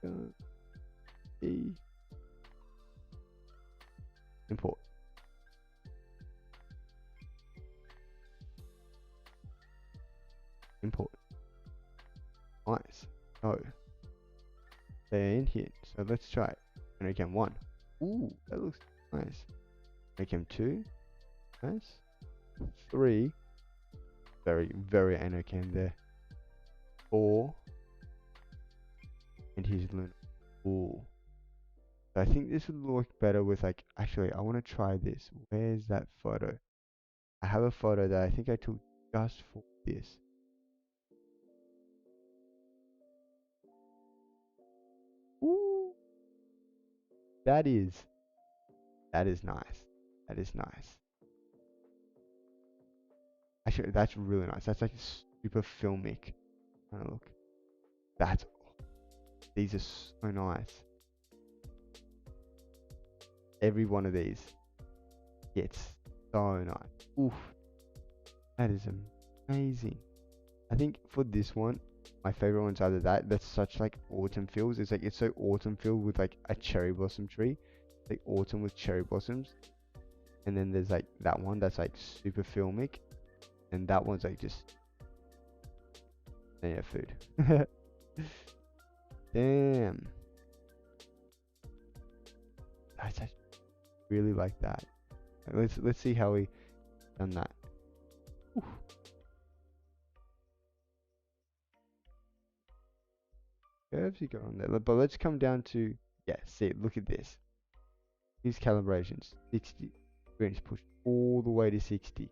them. Import. Import. Nice. Oh, they're in here. So let's try it. And again, 1. Ooh, that looks nice. Again, 2. Nice. 3. Very Anocam there. 4. And here's Luna. Ooh. So I think this would look better with like, actually, I want to try this. Where's that photo? I have a photo that I think I took just for this. Ooh. That is nice. That is nice. Actually, that's really nice. That's like super filmic. Look. These are so nice. Every one of these gets so nice. Oof. That is amazing. I think for this one, my favorite one's either that's such like autumn feels. It's like it's so autumn filled with like a cherry blossom tree. Like autumn with cherry blossoms. And then there's like that one that's like super filmic. And that one's like just yeah, food. Damn. I really like that. Let's see how we done that. Oof. curves you got on there. But let's come down to, yeah, see, look at this. These calibrations, 60, green is pushed all the way to 60.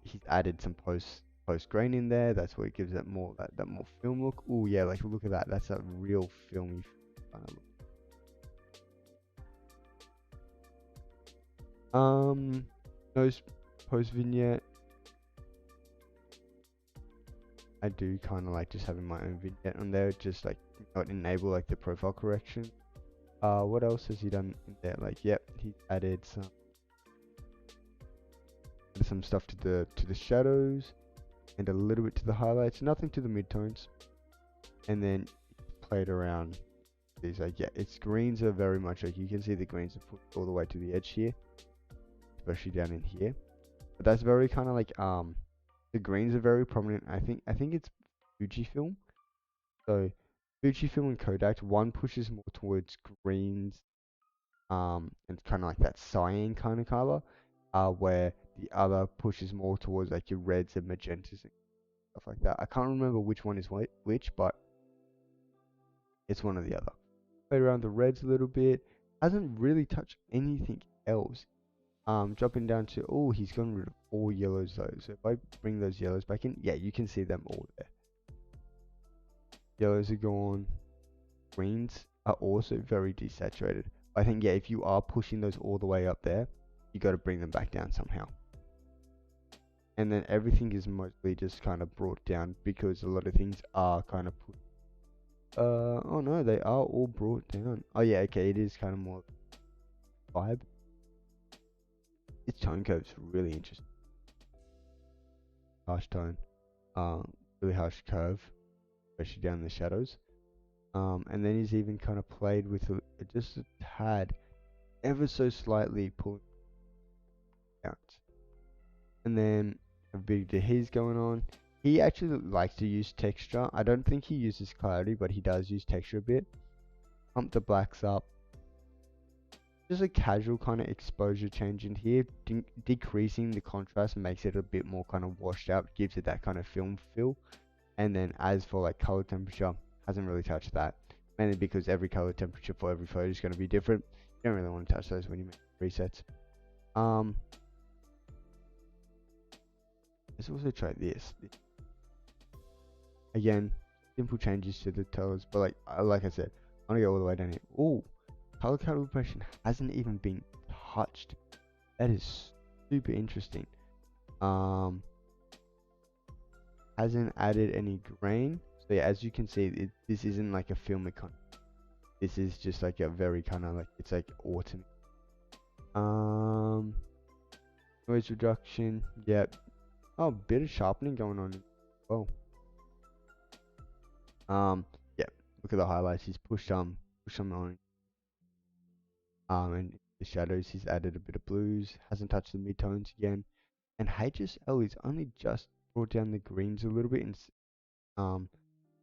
He's added some post grain in there. That's what gives it more that more film look. Oh yeah, like look at that. That's a real filmy kind of look. Those post vignette, I do kind of like just having my own vignette on there, just like not enable like the profile correction. What else has he done in there? Like, yep, he added some stuff to the shadows and a little bit to the highlights, nothing to the midtones, and then played around these. Like, yeah, its greens are very much like, you can see the greens are pushed all the way to the edge here, especially down in here. But that's very kind of like the greens are very prominent. I think it's Fujifilm. So Fujifilm and Kodak, one pushes more towards greens, and kind of like that cyan kind of color, where the other pushes more towards like your reds and magentas and stuff like that. I can't remember which one is which, but it's one or the other. Played around the reds a little bit. Hasn't really touched anything else. Dropping down to, oh, he's gone rid of all yellows though. So if I bring those yellows back in, yeah, you can see them all there. Yellows are gone. Greens are also very desaturated. I think, yeah, if you are pushing those all the way up there, you got to bring them back down somehow. And then everything is mostly just kind of brought down because a lot of things are kind of put. Oh no, they are all brought down. Oh yeah, okay, it is kind of more vibe. Its tone curve's really interesting. Harsh tone, really harsh curve, especially down the shadows. And then he's even kind of played with just a tad, ever so slightly pulling out. And then a bit of dehaze going on. He actually likes to use texture. I don't think he uses clarity, but he does use texture a bit. Pump the blacks up. Just a casual kind of exposure change in here. Decreasing the contrast makes it a bit more kind of washed out. Gives it that kind of film feel. And then as for like color temperature, hasn't really touched that. Mainly because every color temperature for every photo is going to be different. You don't really want to touch those when you make presets. Let's also try this. Again, simple changes to the colors, but like I said, I'm gonna go all the way down here. Oh, color calibration hasn't even been touched. That is super interesting. Hasn't added any grain. So yeah, as you can see, this isn't like a filmic con. This is just like a very kind of like, it's like autumn. Noise reduction. Yep. Oh, bit of sharpening going on as well. Yeah, look at the highlights. He's pushed some on. And the shadows, he's added a bit of blues. Hasn't touched the midtones again. And HSL is only just brought down the greens a little bit in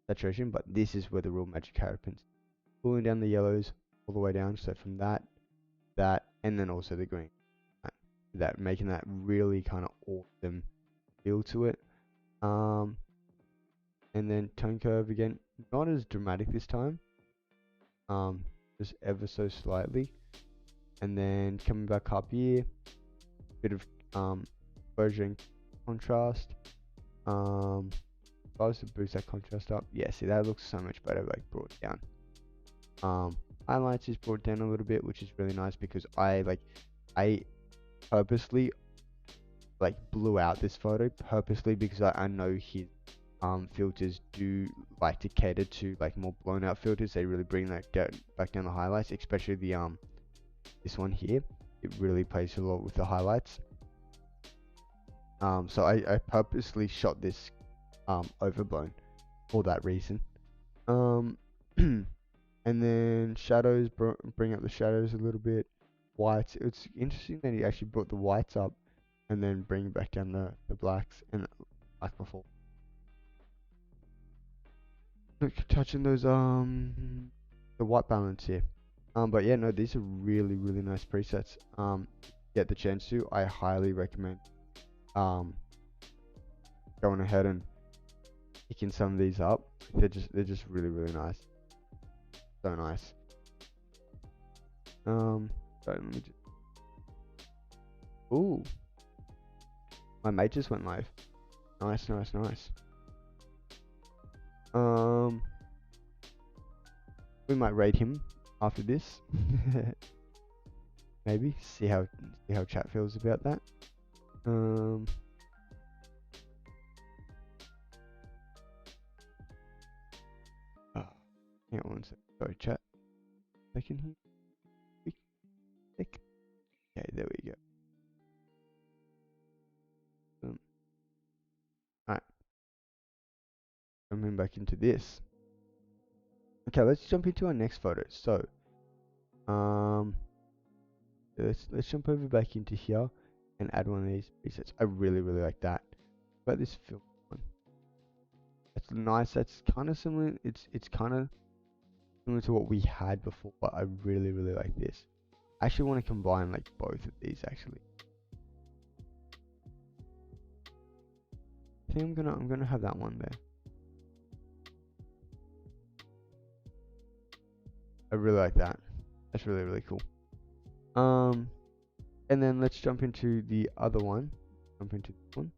saturation, but this is where the real magic happens. Pulling down the yellows all the way down. So from that, and then also the green. That making that really kind of awesome feel to it. And then tone curve again, not as dramatic this time. Just ever so slightly. And then coming back up here, bit of exposure and contrast. If I was to boost that contrast up, yeah, see that looks so much better, like brought down. Highlights is brought down a little bit, which is really nice because I purposely like blew out this photo purposely because I know his filters do like to cater to like more blown out filters. They really bring that back down the highlights, especially the this one here. It really plays a lot with the highlights. So I purposely shot this overblown for that reason. And then shadows, bring up the shadows a little bit. Whites, it's interesting that he actually brought the whites up and then bring back down the blacks and like before. Look, touching those the white balance here. But yeah, no, these are really nice presets. Get the chance to, I highly recommend going ahead and picking some of these up. They're just really really nice. So nice. So let me just. Ooh, my mate just went live. Nice, nice, nice. We might raid him after this. Maybe see how chat feels about that. Oh, hang on one sec. Sorry, chat. Second here. Okay, there we go. Alright, coming back into this. Okay, let's jump into our next photo. So, let's jump over back into here and add one of these presets. I really really like that. What about this film one? That's nice. That's kind of similar. It's kind of similar to what we had before, but I really really like this. I actually want to combine like both of these actually. I think I'm gonna have that one there. I really like that. That's really really cool. And then let's jump into the other one. Jump into this one.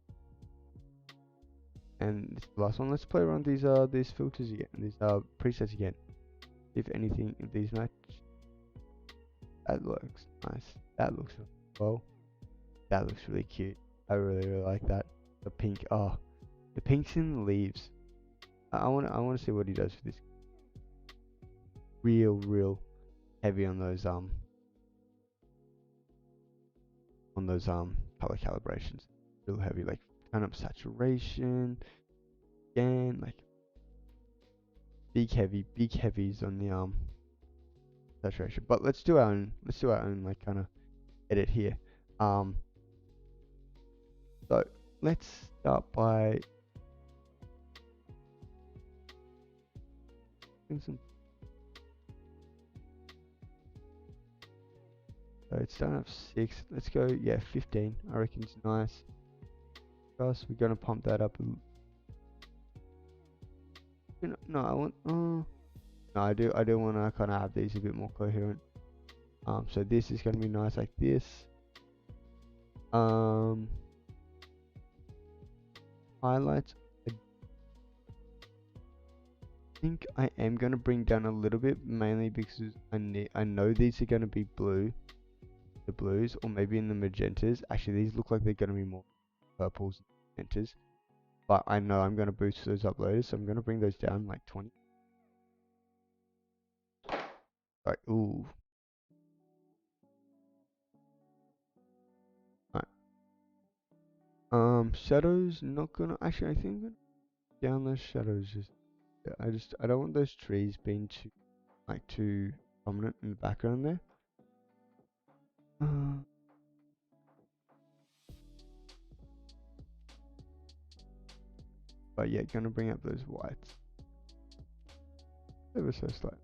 And this is the last one. Let's play around these filters again, these presets again. If anything, if these match. That looks nice. That looks well. That looks really cute. I really really like that. The pink. Oh, the pinks in the leaves. I wanna see what he does with this. Real heavy on those color calibrations. Real heavy. Like turn up saturation. Again, like big heavies on the saturation. But let's do our own like kind of edit here. So let's start by doing some. So it's done up 6. Let's go, yeah, 15. I reckon it's nice. Plus, we're gonna pump that up. No, I want. No, I do want to kind of have these a bit more coherent. So this is gonna be nice like this. Highlights. I think I am gonna bring down a little bit, mainly because I know these are gonna be blue. The blues, or maybe in the magentas. Actually, these look like they're going to be more purples and magentas. But I know I'm going to boost those up later, so I'm going to bring those down like 20. Right, ooh. Alright. Shadows, not gonna. Actually, I think I'm gonna down those shadows. I don't want those trees being too prominent in the background there. But yeah, gonna bring up those whites. Ever so slight.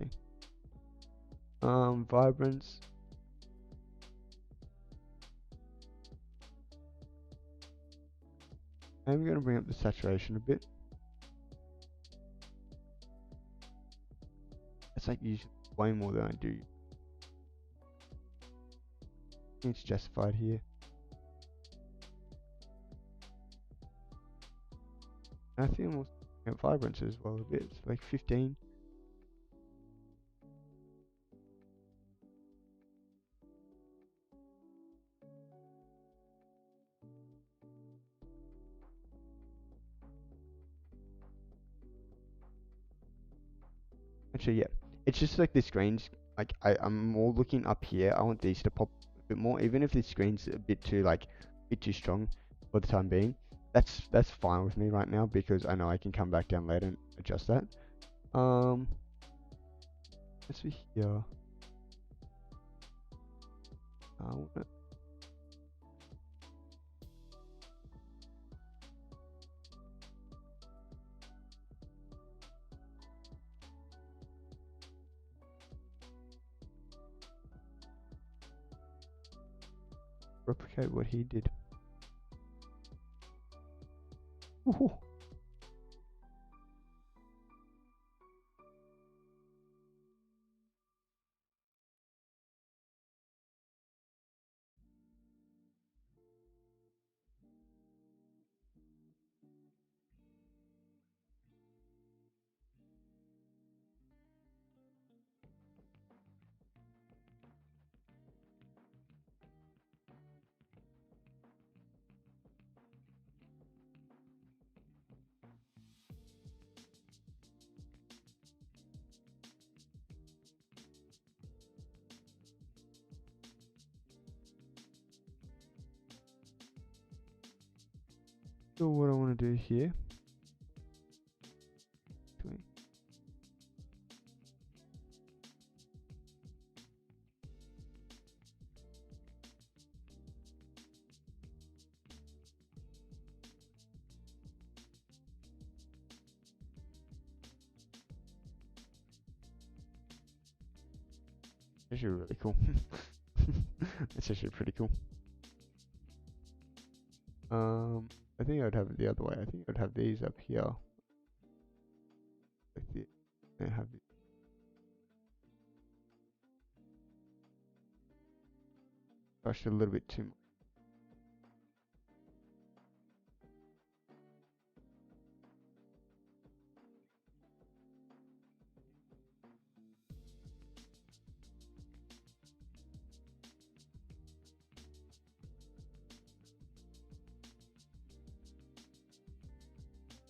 Okay. Vibrance. I'm going to bring up the saturation a bit. It's like usually way more than I do. I think it's justified here. And I think I'm also at vibrance as well a bit. It's like 15. Actually, yeah. It's just like the screens. Like I'm more looking up here. I want these to pop a bit more, even if the screen's a bit too strong for the time being. That's fine with me right now because I know I can come back down later and adjust that. Let's see here. I wanna replicate what he did. Ooh. So what I want to do here, actually, it's actually really cool. It's actually pretty cool. I think I'd have it the other way. I think I'd have these up here, like this, and have it brushed a little bit too much.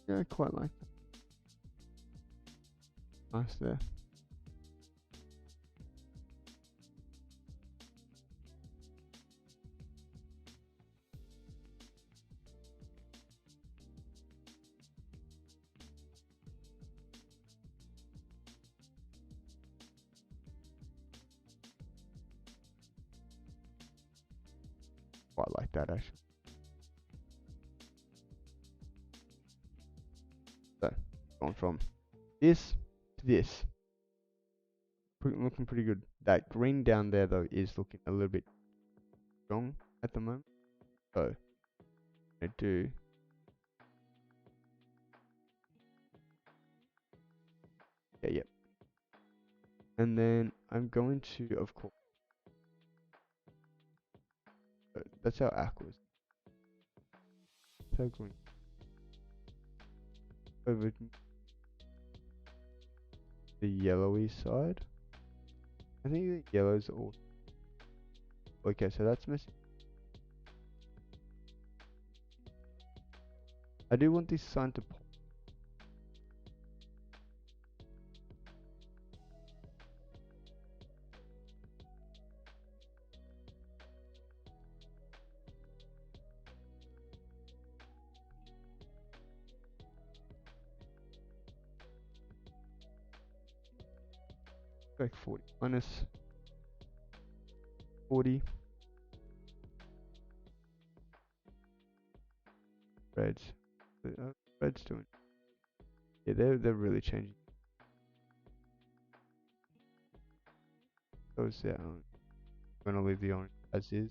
Yeah, I quite like that. Nice there. Quite like that actually. So, going from this to this, looking pretty good. That green down there though is looking a little bit strong at the moment. So, I do. Yeah, yep. And then I'm going to, of course, that's our aquas. So going over to the yellowy side. I think the yellows are all okay. So that's missing. I do want this sign to pop. Like 40 minus 40 reds. Reds doing. Yeah, they're really changing. Those yeah. I'm gonna leave the orange as is.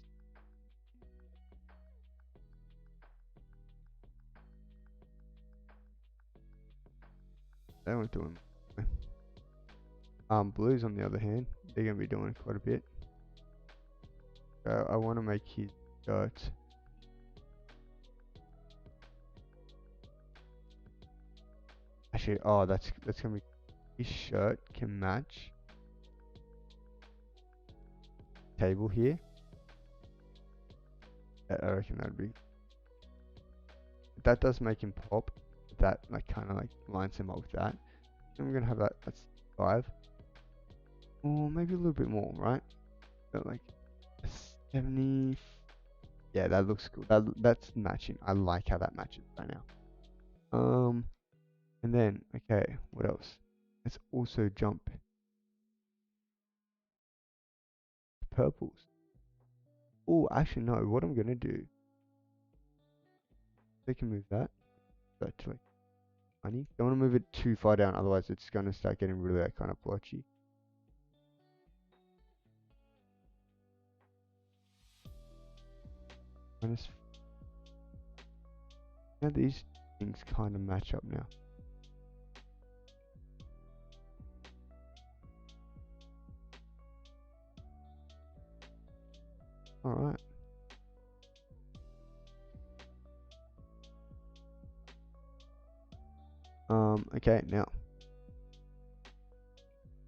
They weren't doing. Blues on the other hand, they're gonna be doing quite a bit. I want to make his shirt. Actually, oh, that's gonna be. His shirt can match table here. I reckon that'd be. That does make him pop. That like kind of like lines him up with that. And we're gonna have that. That's 5, or maybe a little bit more, right? But like 70. Yeah, that looks cool. That's matching. I like how that matches right now. And then okay, what else? Let's also jump purples. Oh, actually no. What I'm gonna do? They can move that. That to like 20. Don't want to move it too far down, otherwise it's gonna start getting really like, kind of blotchy. Minus. Now these things kind of match up now. All right. Okay, now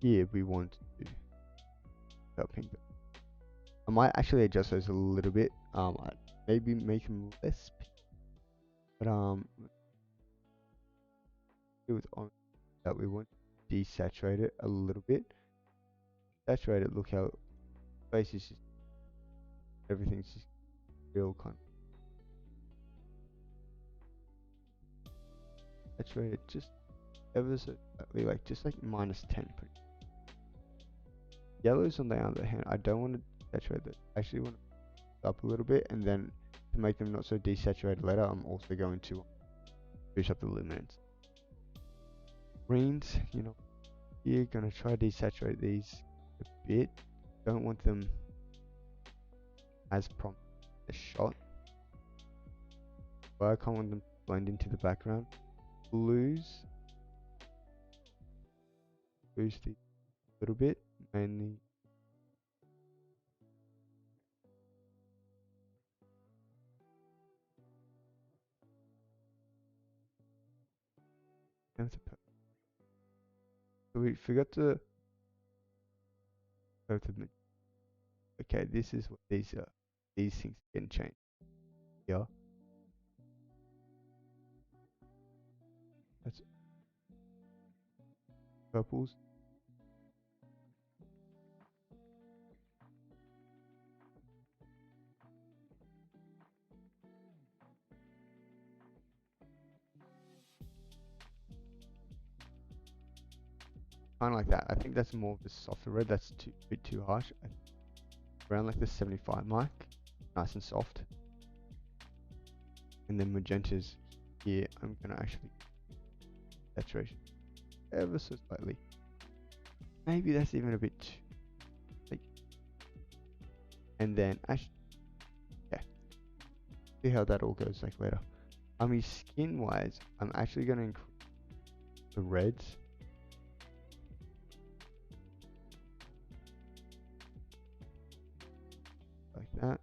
here we want to do that pink. I might actually adjust those a little bit. Maybe make them less pink, but it was on that we want to desaturate it a little bit. Saturate it. Look how face is just everything's just real kind. desaturate it just ever so slightly, like just like -10. Yellows on the other hand, I don't want to desaturate it. I actually want to up a little bit, and then to make them not so desaturated later, I'm also going to boost up the luminance. Greens, you know, you're gonna try to desaturate these a bit. Don't want them as prompt as shot, but I can't want them to blend into the background. Blues, boost these a little bit, mainly. So we forgot to go to the. Okay, this is what these are. These things can change. Yeah, that's purples. Kind of like that. I think that's more of the softer red. That's a bit too harsh. Around like the 75 mark, nice and soft. And then magentas here, I'm gonna actually saturation ever so slightly. Maybe that's even a bit like, and then actually, yeah, see how that all goes like later. I mean, skin wise, I'm actually gonna increase the reds. Like that.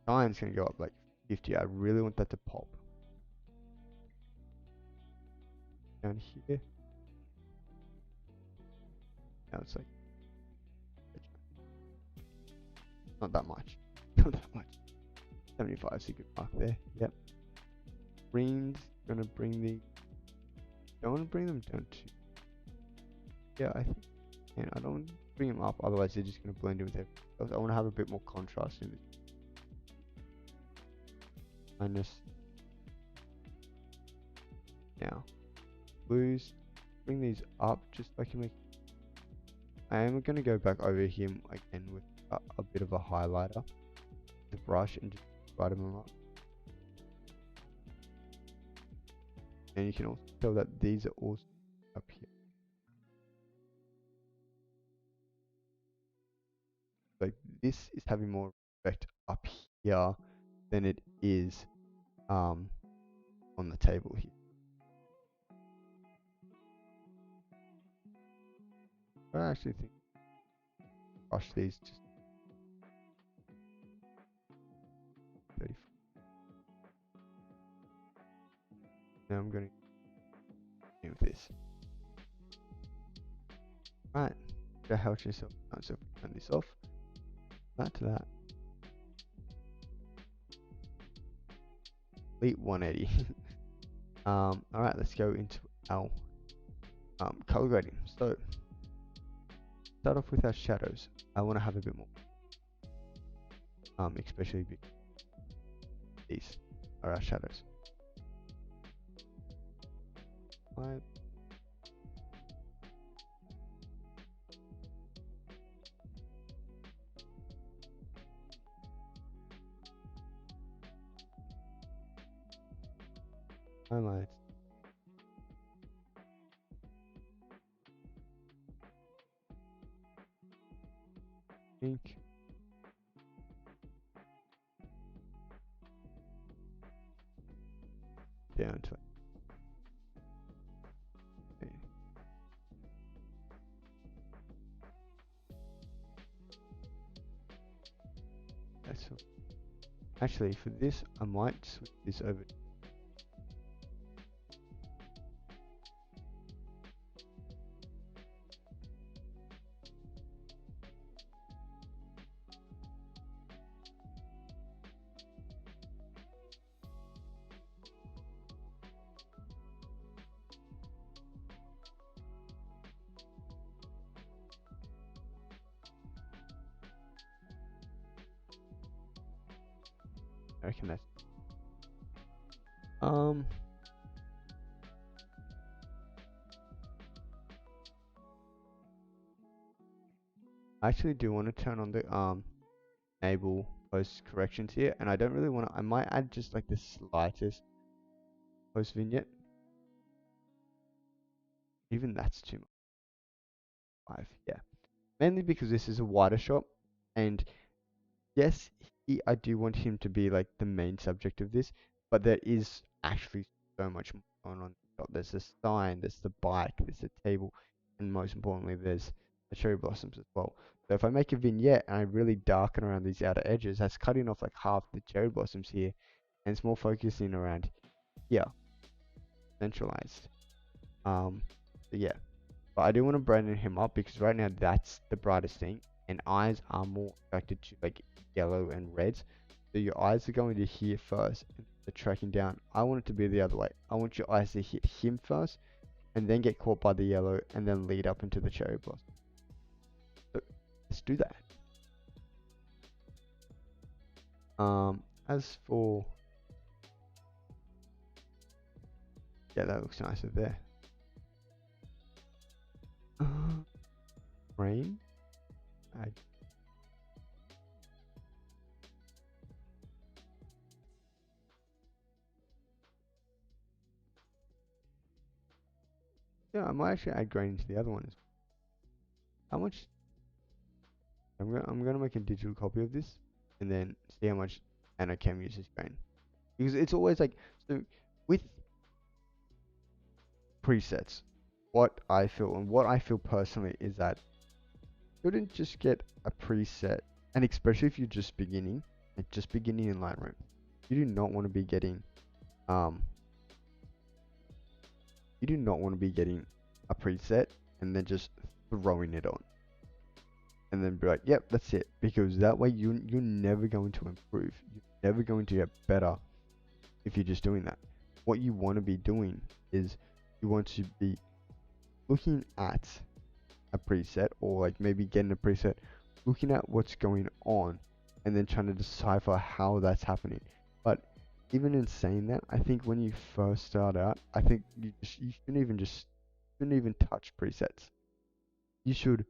Cyan's gonna go up like 50. I really want that to pop. Down here. Now it's like not that much. Not that much. 75 is a good mark there. Yep. Greens gonna bring the. Don't want to bring them down too. Yeah, I think. And I don't want to bring them up, otherwise they're just gonna blend in with everything else. I want to have a bit more contrast in it. Minus. Now, blues. Bring these up just so I can make. I am gonna go back over here again with a bit of a highlighter, the brush, and just brighten them up. And you can also tell that these are also up here. Like this is having more effect up here than it is on the table here. I actually think brush these just 30. Now I'm going to do with this. Right, so help yourself. So turn this off. Back to that. Complete 180. All right, let's go into our color grading. So start off with our shadows. I want to have a bit more, especially these are our shadows. Five. Highlights. Pink. Down to it. Okay. That's all. Actually, for this, I might switch this over. I reckon that's um. I actually do want to turn on the enable post corrections here, and I don't really want to. I might add just like the slightest post vignette. Even that's too much. 5, yeah. Mainly because this is a wider shot, and yes, I do want him to be like the main subject of this, but there is actually so much more going on. There's a sign, there's the bike, there's the table, and most importantly, there's the cherry blossoms as well. So if I make a vignette and I really darken around these outer edges, that's cutting off like half the cherry blossoms here, and it's more focusing around here, centralized. Um, so yeah. But I do want to brighten him up because right now that's the brightest thing, and eyes are more attracted to like yellow and reds. So your eyes are going to here first, and they're tracking down. I want it to be the other way. I want your eyes to hit him first, and then get caught by the yellow, and then lead up into the cherry blossom. So let's do that. As for yeah, that looks nicer there. Rain. I Yeah, I might actually add grain into the other one as well. How much? I'm gonna make a digital copy of this, and then see how much Anocam uses grain. Because it's always like so with presets. What I feel personally is that you shouldn't just get a preset, and especially if you're just beginning, like just beginning in Lightroom, you do not want to be getting um you do not want to be getting a preset and then just throwing it on and then be like, yep, that's it. Because that way you're never going to improve. You're never going to get better if you're just doing that. What you want to be doing is you want to be looking at a preset or like maybe getting a preset, looking at what's going on and then trying to decipher how that's happening. But even in saying that, I think when you first start out, I think you shouldn't even touch presets. You should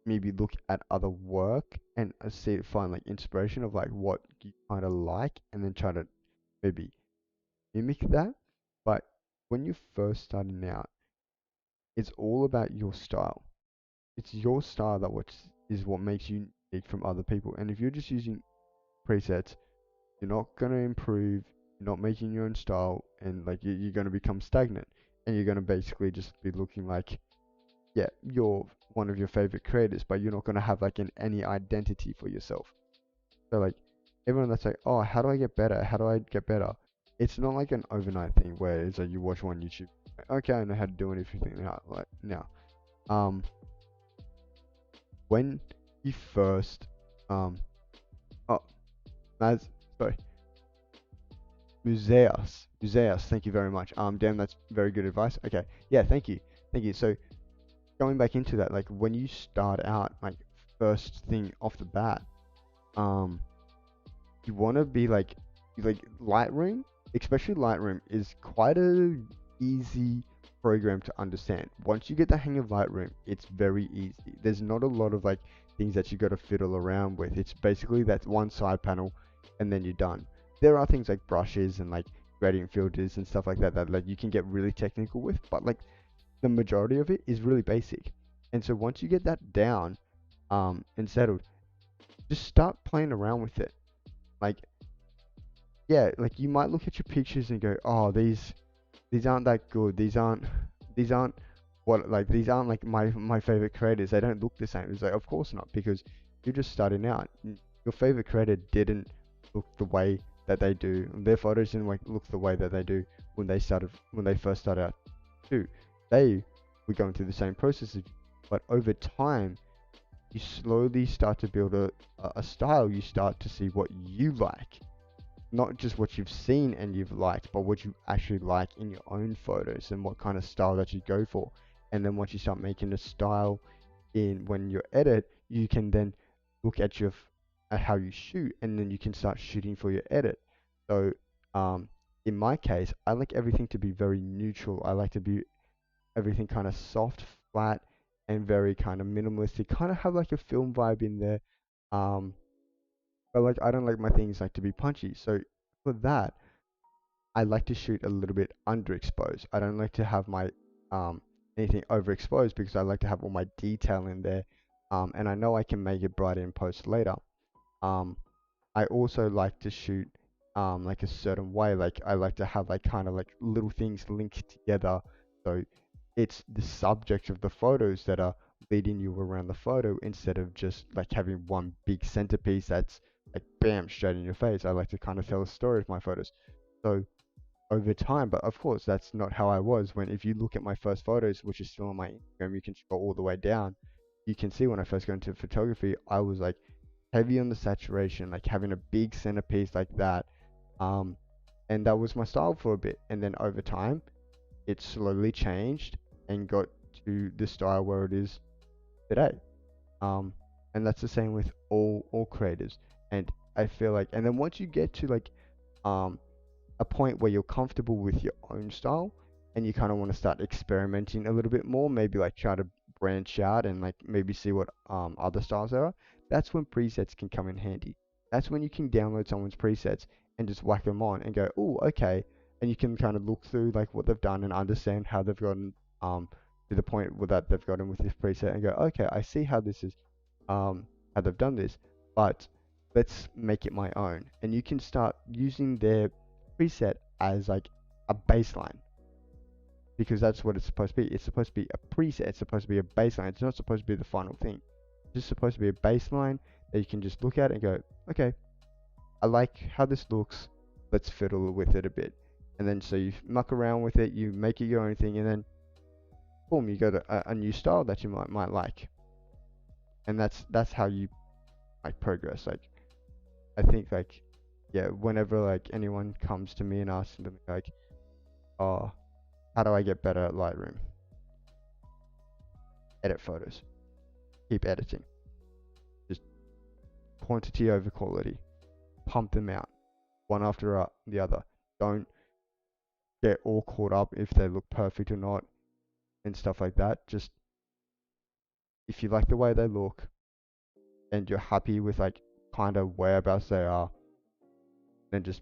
maybe look at other work and see find like inspiration of like what you kind of like and then try to maybe mimic that. But when you're first starting out, it's all about your style. It's your style that is what makes you unique from other people. And if you're just using presets, you're not gonna improve. You're not making your own style, and like you're gonna become stagnant, and you're gonna basically just be looking like yeah, you're one of your favorite creators, but you're not gonna have like any identity for yourself. So like everyone that's like, oh, how do I get better? How do I get better? It's not like an overnight thing where it's like you watch one YouTube, okay, I know how to do everything now. Like now, um, when you first, oh, Maz, sorry, Museus, thank you very much. Dan, that's very good advice. Okay, yeah, thank you. So going back into that, like when you start out, like first thing off the bat, um, you want to be like Lightroom, especially Lightroom is quite a easy program to understand. Once you get the hang of Lightroom, it's very easy. There's not a lot of like things that you got to fiddle around with. It's basically that one side panel, and then you're done. There are things like brushes and like gradient filters and stuff like that that like you can get really technical with, but like the majority of it is really basic. And so once you get that down, and settled, just start playing around with it. Like yeah, like you might look at your pictures and go, oh, these aren't that good. These aren't these aren't like my favorite creators. They don't look the same. It's like of course not because you're just starting out. Your favorite creator didn't look the way that they do. Their photos didn't like look the way that they do when they first started out too. They were going through the same processes, but over time you slowly start to build a style. You start to see what you like, not just what you've seen and you've liked, but what you actually like in your own photos and what kind of style that you go for. And then once you start making a style in when you edit, you can then look at at how you shoot, and then you can start shooting for your edit. So um, in my case, I like everything to be very neutral. I like to be everything kind of soft, flat, and very kind of minimalistic. Kind of have like a film vibe in there. Um, but like I don't like my things like to be punchy. So for that, I like to shoot a little bit underexposed. I don't like to have my um anything overexposed because I like to have all my detail in there. And I know I can make it brighter in post later. Um, I also like to shoot like a certain way. Like I like to have like kind of like little things linked together. So it's the subject of the photos that are leading you around the photo instead of just like having one big centerpiece that's like bam straight in your face. I like to kind of tell a story with my photos. So over time, but of course that's not how I was when if you look at my first photos, which is still on my Instagram, you can scroll all the way down. You can see when I first got into photography, I was like heavy on the saturation, like having a big centerpiece like that. Um, and that was my style for a bit. And then over time, it slowly changed and got to the style where it is today. Um, and that's the same with all creators. And I feel like, and then once you get to like um a point where you're comfortable with your own style and you kind of want to start experimenting a little bit more, maybe like try to branch out and like maybe see what other styles there are, that's when presets can come in handy. That's when you can download someone's presets and just whack them on and go, oh, okay. And you can kind of look through like what they've done and understand how they've gotten to the point where that they've gotten with this preset and go, okay, I see how this is how they've done this, but let's make it my own. And you can start using their preset as like a baseline because that's what it's supposed to be. It's supposed to be a preset. It's supposed to be a baseline. It's not supposed to be the final thing. It's just supposed to be a baseline that you can just look at and go, okay, I like how this looks. Let's fiddle with it a bit. And then so you muck around with it, you make it your own thing, and then boom, you got a new style that you might like. And that's how you like progress. Like I think like yeah, whenever like anyone comes to me and asks them like, oh, how do I get better at Lightroom? Edit photos. Keep editing. Just quantity over quality. Pump them out one after the other. Don't get all caught up if they look perfect or not and stuff like that. Just if you like the way they look and you're happy with like kind of whereabouts they are, then just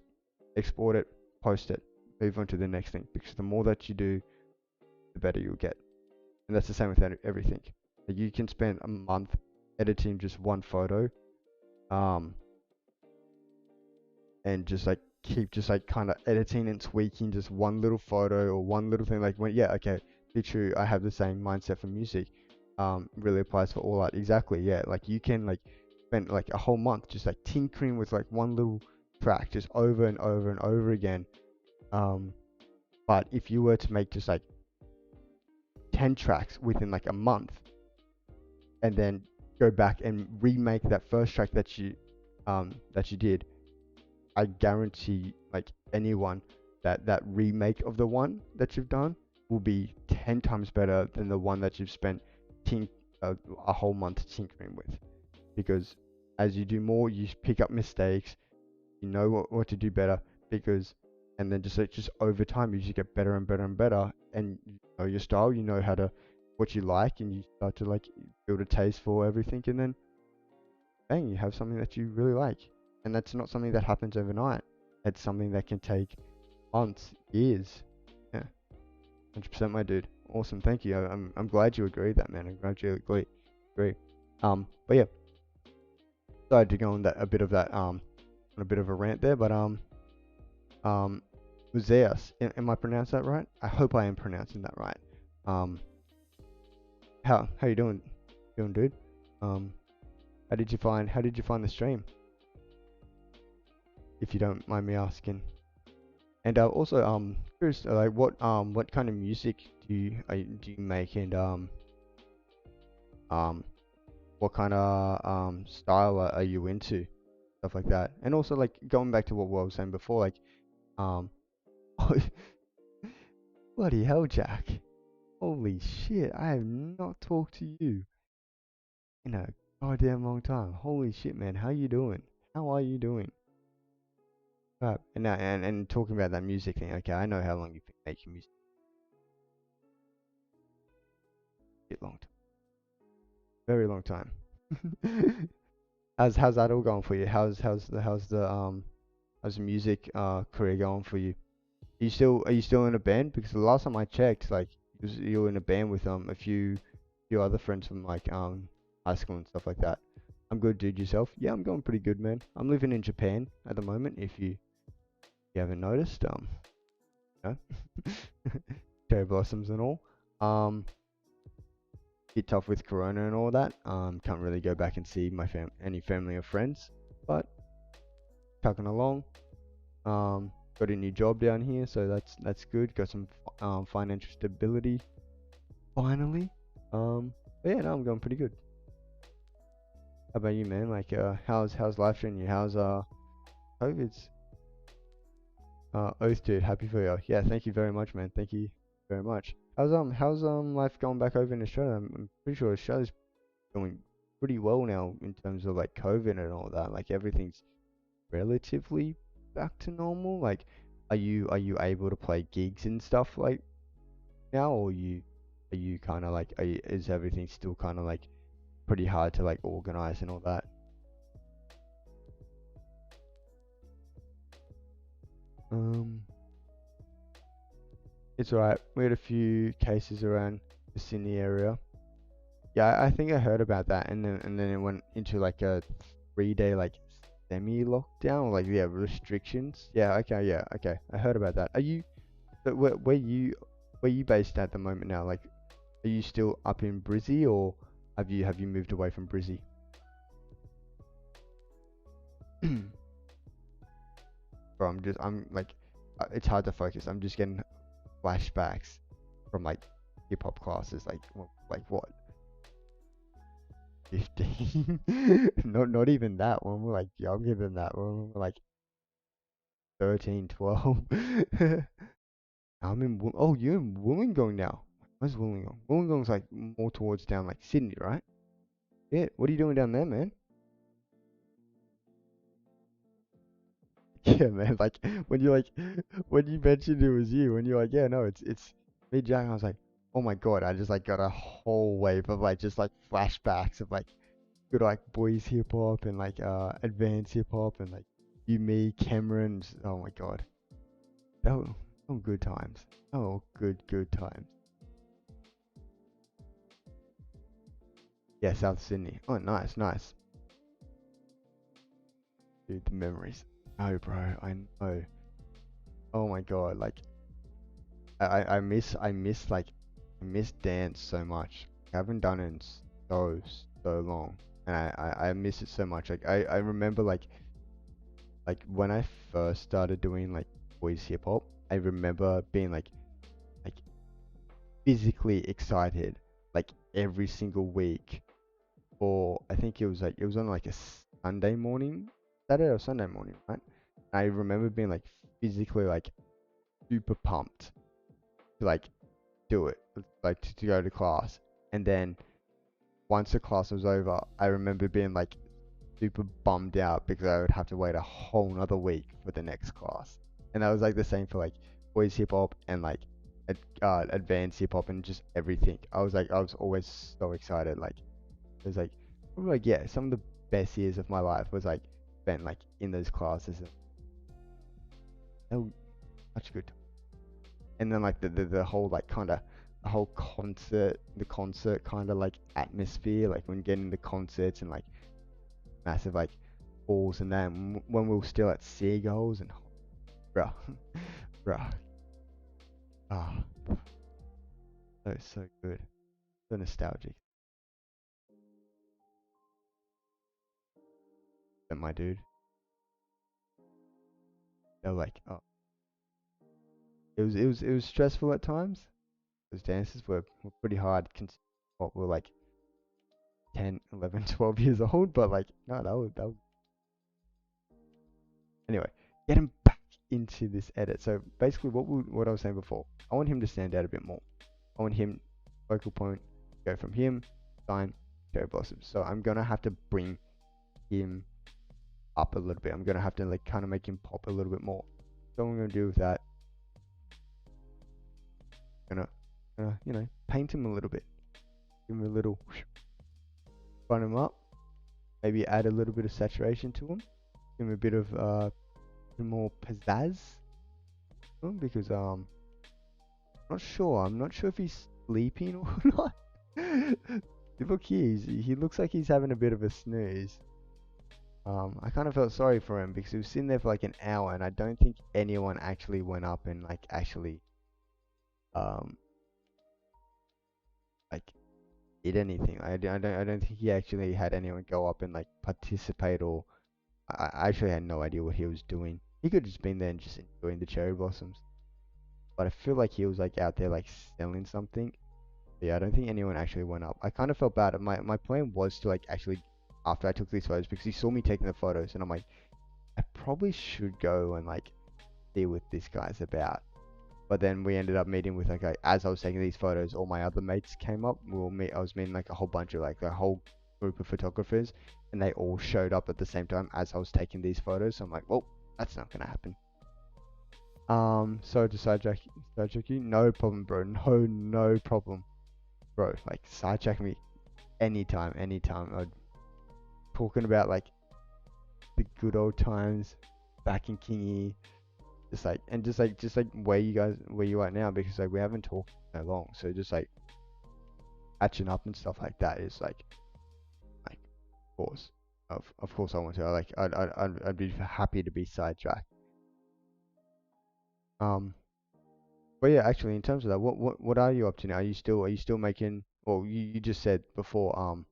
export it, post it, move on to the next thing. Because the more that you do, the better you'll get. And that's the same with everything. Like you can spend a month editing just one photo, um, and just like keep just like kind of editing and tweaking just one little photo or one little thing. Like when yeah, okay, be true. I have the same mindset for music. Really applies for all art. Exactly. Yeah. Like you can like spend like a whole month just like tinkering with like one little track just over and over and over again. Um, but if you were to make just like 10 tracks within like a month and then go back and remake that first track that you did, I guarantee like anyone that that remake of the one that you've done will be 10 times better than the one that you've spent tink a whole month tinkering with, because as you do more you pick up mistakes, you know what to do better, because and then just like just over time you just get better and better and better, and you know your style, you know how to what you like, and you start to like build a taste for everything, and then bang, you have something that you really like. And that's not something that happens overnight. It's something that can take months, years. Yeah, 100% my dude. Awesome, thank you. I'm glad you agree with that, man. I'm glad you agree. But yeah, sorry to go on that a bit of that on a bit of a rant there, but um, Zeus, am I pronouncing that right? I hope I am pronouncing that right. Um, how you doing, dude? Um, how did you find the stream? If you don't mind me asking. And also, curious, like what kind of music do you make, and um, what kind of style are you into, stuff like that. And also, like going back to what I was saying before, like um, bloody hell, Jack, holy shit, I have not talked to you in a Oh, damn long time. Holy shit, man. How you doing? How are you doing? Right. And talking about that music thing. Okay, I know how long you've been making music. Shit, long time. Very long time. How's that all going for you? How's the music career going for you? Are you still in a band? Because the last time I checked, like you were in a band with a few other friends from like high school and stuff like that. I'm good, dude. Yourself? Yeah, I'm going pretty good, man. I'm living in Japan at the moment. If you haven't noticed, you know, cherry blossoms and all. Bit tough with Corona and all that. Can't really go back and see any family or friends, but chugging along. Got a new job down here, so that's good. Got some financial stability finally. But yeah, no, I'm going pretty good. How about you, man? Like, how's life treating you? How's COVID's Oath, dude? Happy for you. Yeah, thank you very much, man. Thank you very much. How's life going back over in Australia? I'm pretty sure Australia's going pretty well now in terms of like COVID and all that. Like everything's relatively back to normal. Like, are you able to play gigs and stuff like now, or are you kind of like is everything still kind of like pretty hard to like organize and all that? Um, it's alright. We had a few cases around the Sydney area. Yeah, I think I heard about that, and then it went into like a 3 day like semi lockdown, or like yeah restrictions. Yeah, okay. I heard about that. Are you but where you based at the moment now? Like, are you still up in Brizzy, or have you moved away from Brizzy? Bro, I'm like, it's hard to focus. I'm just getting flashbacks from like hip hop classes. Like what? 15? Not even that one. We're like younger than that one. We're like 13, 12. Oh, you're in Wollongong now. Where's Wollongong? Wollongong's like more towards down like Sydney, right? Yeah. What are you doing down there, man? Yeah, man. Like when you mentioned it was you, when you're like, yeah, no, it's me, Jack. I was like, oh my god, I just like got a whole wave of like just like flashbacks of like good like boys hip hop and like advanced hip hop and like you, me, Cameron. Oh my god, that were oh good times. Oh good times. Yeah, South Sydney. Oh nice. Dude, the memories. Oh bro, I know. Oh my god, like I miss dance so much. I haven't done it in so long, and I miss it so much. Like I remember like when I first started doing like boys hip hop, I remember being like physically excited like every single week for I think it was on like a Sunday morning, Saturday or Sunday morning, right? I remember being like physically like super pumped to like do it, like to go to class. And then once the class was over, I remember being like super bummed out because I would have to wait a whole nother week for the next class. And that was like the same for like boys hip hop and like advanced hip hop and just everything. I was always so excited. Like it was like yeah, some of the best years of my life was like spent like in those classes. And they were such good. And then like the whole like kind of the whole concert kind of like atmosphere, like when getting the concerts and like massive like balls and then when we were still at Seagulls and bruh, bruh, ah, so good, so nostalgic. But my dude, they were like, oh, it was stressful at times. Those dances were pretty hard. What we're like 10, 11, 12 years old, but like no, that was anyway. Getting back into this edit. So basically, what I was saying before, I want him to stand out a bit more. I want him focal point go from him, sign. cherry blossoms. So I'm gonna have to bring him up a little bit. I'm gonna have to like kind of make him pop a little bit more. So what I'm gonna do with that, you know, paint him a little bit, give him a little, run him up, maybe add a little bit of saturation to him, give him a bit of more pizzazz, because I'm not sure if he's sleeping or not. Look here, he looks like he's having a bit of a snooze. I kind of felt sorry for him because he was sitting there for like an hour, and I don't think anyone actually went up and like actually like did anything. I don't think he actually had anyone go up and like participate, or I actually had no idea what he was doing. He could have just been there and just enjoying the cherry blossoms. But I feel like he was like out there like selling something. But yeah, I don't think anyone actually went up. I kind of felt bad. My plan was to like actually, after I took these photos, because he saw me taking the photos, and I'm like, I probably should go and like see what this guy's about. But then we ended up meeting with like as I was taking these photos, all my other mates came up. I was meeting like a whole bunch of like a whole group of photographers, and they all showed up at the same time as I was taking these photos. So I'm like, well, that's not gonna happen. So to sidetrack you, no problem, bro. No problem, bro. Like sidetrack me anytime. I'm talking about like the good old times back in Kingy, just like where you are now, because like we haven't talked so long. So just like catching up and stuff like that is like of course, of course I want to. I'd be happy to be sidetracked. But yeah, actually, in terms of that, what are you up to now? Are you still making? Well, you just said before,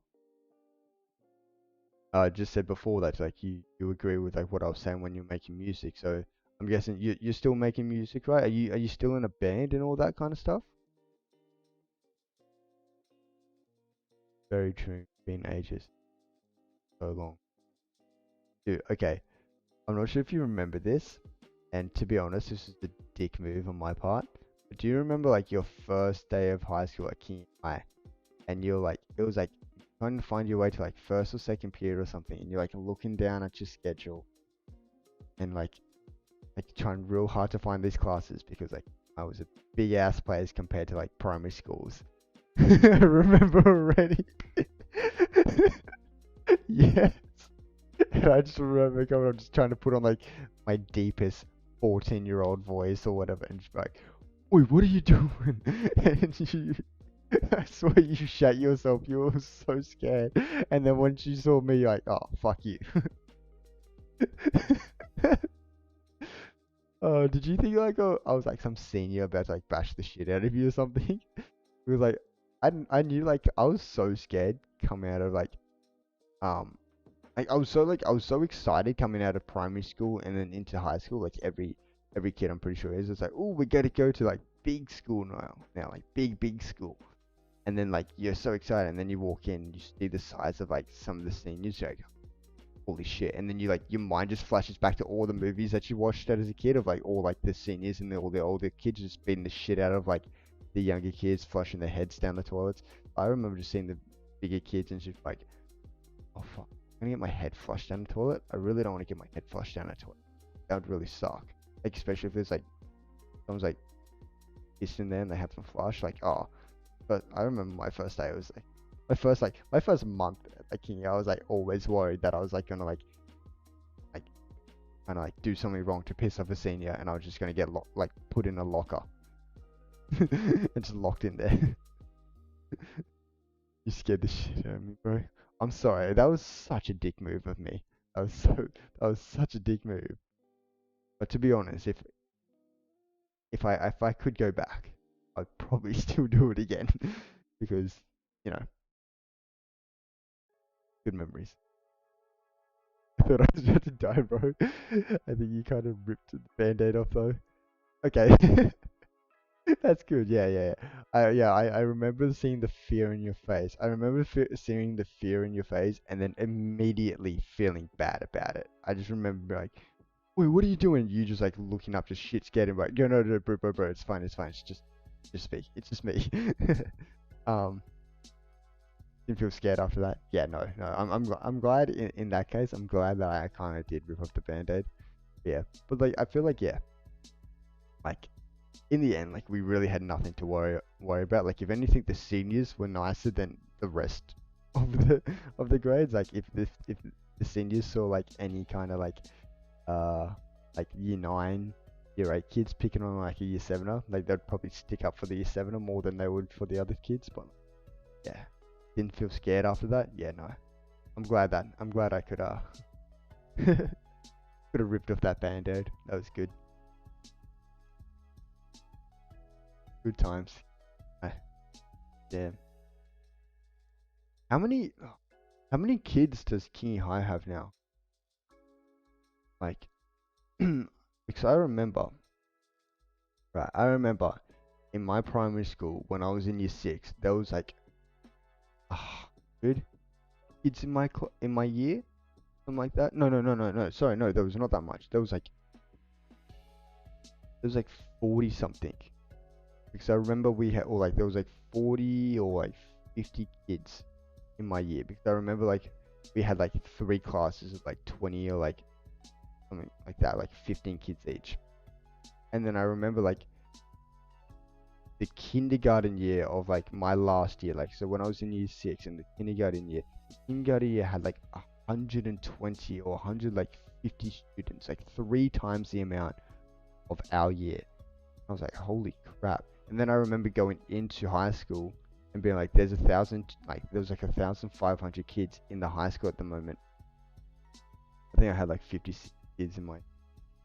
just said before that like you agree with like what I was saying when you're making music. So I'm guessing you're still making music, right? Are you still in a band and all that kind of stuff? Very true. Been ages, so long. Dude, okay. I'm not sure if you remember this, and to be honest, this is the dick move on my part. But do you remember like your first day of high school at King High? And you're like, it was like trying to find your way to like first or second period or something, and you're like looking down at your schedule and like trying real hard to find these classes because like I was a big ass place compared to like primary schools. I remember already. Yes. And I just remember going, I'm just trying to put on like my deepest 14-year-old voice or whatever, and just be like, "Oi, what are you doing?" And you, I swear you shat yourself. You were so scared. And then once you saw me, you're like, "Oh, fuck you." Oh, did you think like I was like some senior about to like bash the shit out of you or something? It was I knew like I was so scared coming out of um I was so excited coming out of primary school and then into high school. Like every kid I'm pretty sure is. It's like, oh, we got to go to like big school now like big school. And then like you're so excited, and then you walk in, you see the size of like some of the seniors, you're like, holy shit. And then you like your mind just flashes back to all the movies that you watched as a kid of like all like the seniors and all the older kids just beating the shit out of like the younger kids, flushing their heads down the toilets. I remember just seeing the bigger kids and just like, oh fuck, I'm gonna get my head flushed down the toilet. I really don't want to get my head flushed down the toilet. That would really suck. Like especially if there's like someone's like pissing there and they have to flush. Like, oh. But I remember my first day. It was like my first month at like King. I was like always worried that I was like gonna like kind of like do something wrong to piss off a senior, and I was just gonna get like put in a locker and just locked in there. You scared the shit out of me, bro. I'm sorry. That was such a dick move of me. That was such a dick move. But to be honest, if I could go back, I'd probably still do it again because you know, good memories. I thought I was about to die, bro. I think you kind of ripped the band-aid off though. Okay. That's good. Yeah. I remember seeing the fear in your face. I remember seeing the fear in your face and then immediately feeling bad about it. I just remember like, wait, what are you doing? You just like looking up, just shit scared and like, no, bro, it's fine. It's just me. It's just me. um, Didn't feel scared after that. Yeah, no, no. I'm glad in that case. I'm glad that I kind of did rip off the band-aid. Yeah, but like I feel like yeah, like in the end, like we really had nothing to worry about. Like if anything, the seniors were nicer than the rest of the grades. Like if the seniors saw like any kind of uh year nine, year eight kids picking on like a year sevener, like they'd probably stick up for the year sevener more than they would for the other kids. But yeah, didn't feel scared after that. Yeah, no. I'm glad I could could have ripped off that band-aid. That was good. Good times. Uh, Yeah. How many how many kids does Kingy High have now? Like because I remember, right, I remember in my primary school when I was in year six, there was like good kids in in my year, something like that. No. Sorry, no, there was not that much. There was like 40 something. Because I remember we had, or like there was like 40 or like 50 kids in my year. Because I remember like we had like three classes of like 20 or like something like that, like 15 kids each. And then I remember like the kindergarten year of like my last year, like so when I was in year six in the kindergarten year had like 120 or 100 like 50 students, like three times the amount of our year. I was like, holy crap. And then I remember going into high school and being like, there was like 1,500 kids in the high school at the moment. I think I had like 56 kids in my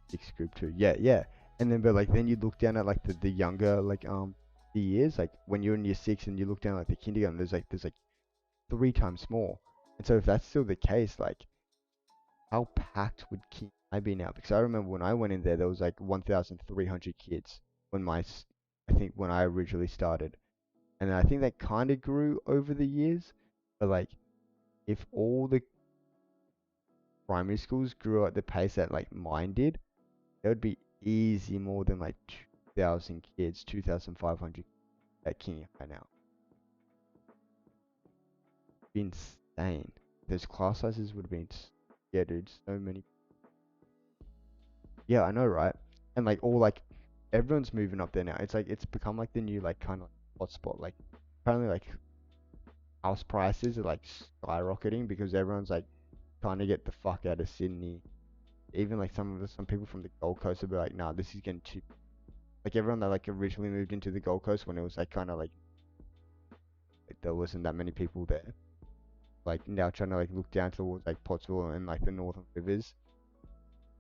sixth group too. Yeah, yeah. And then, but like, then you look down at like the younger, the years, like when you're in year six and you look down at the kindergarten, there's like three times more. And so if that's still the case, like, how packed would King I be now? Because I remember when I went in there, there was like 1,300 kids when I think when I originally started. And I think that kind of grew over the years. But like, if all the primary schools grew at the pace that like mine did, there would be easy more than like 2,000 kids, 2,500 at King right now. Be insane. Those class sizes would have been, yeah, dude, so many. Yeah, I know, right? And like all like everyone's moving up there now. It's like it's become like the new like kind of hotspot. Like apparently like house prices are like skyrocketing because everyone's like trying to get the fuck out of Sydney. Even like some people from the Gold Coast will be like, nah, this is getting too. Like everyone that like originally moved into the Gold Coast when it was like kind of like there wasn't that many people there. Like now trying to like look down towards like Pottsville and like the Northern Rivers.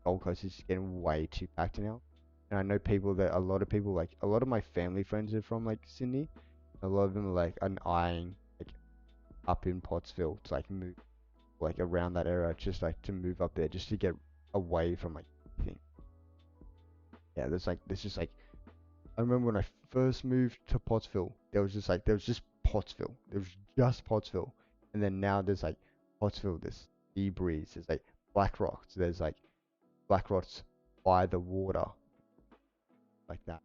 Gold Coast is just getting way too packed now. And I know a lot of people like a lot of my family friends are from like Sydney. A lot of them are like an eyeing like up in Pottsville to like move like around that area just like to move up there just to get away from like everything. Yeah, there's just like I remember when I first moved to Pottsville, there was just Pottsville. There was just Pottsville. And then now there's like Pottsville, there's Sea Breeze, there's like Black Rocks, there's like Black Rocks by the water, like that.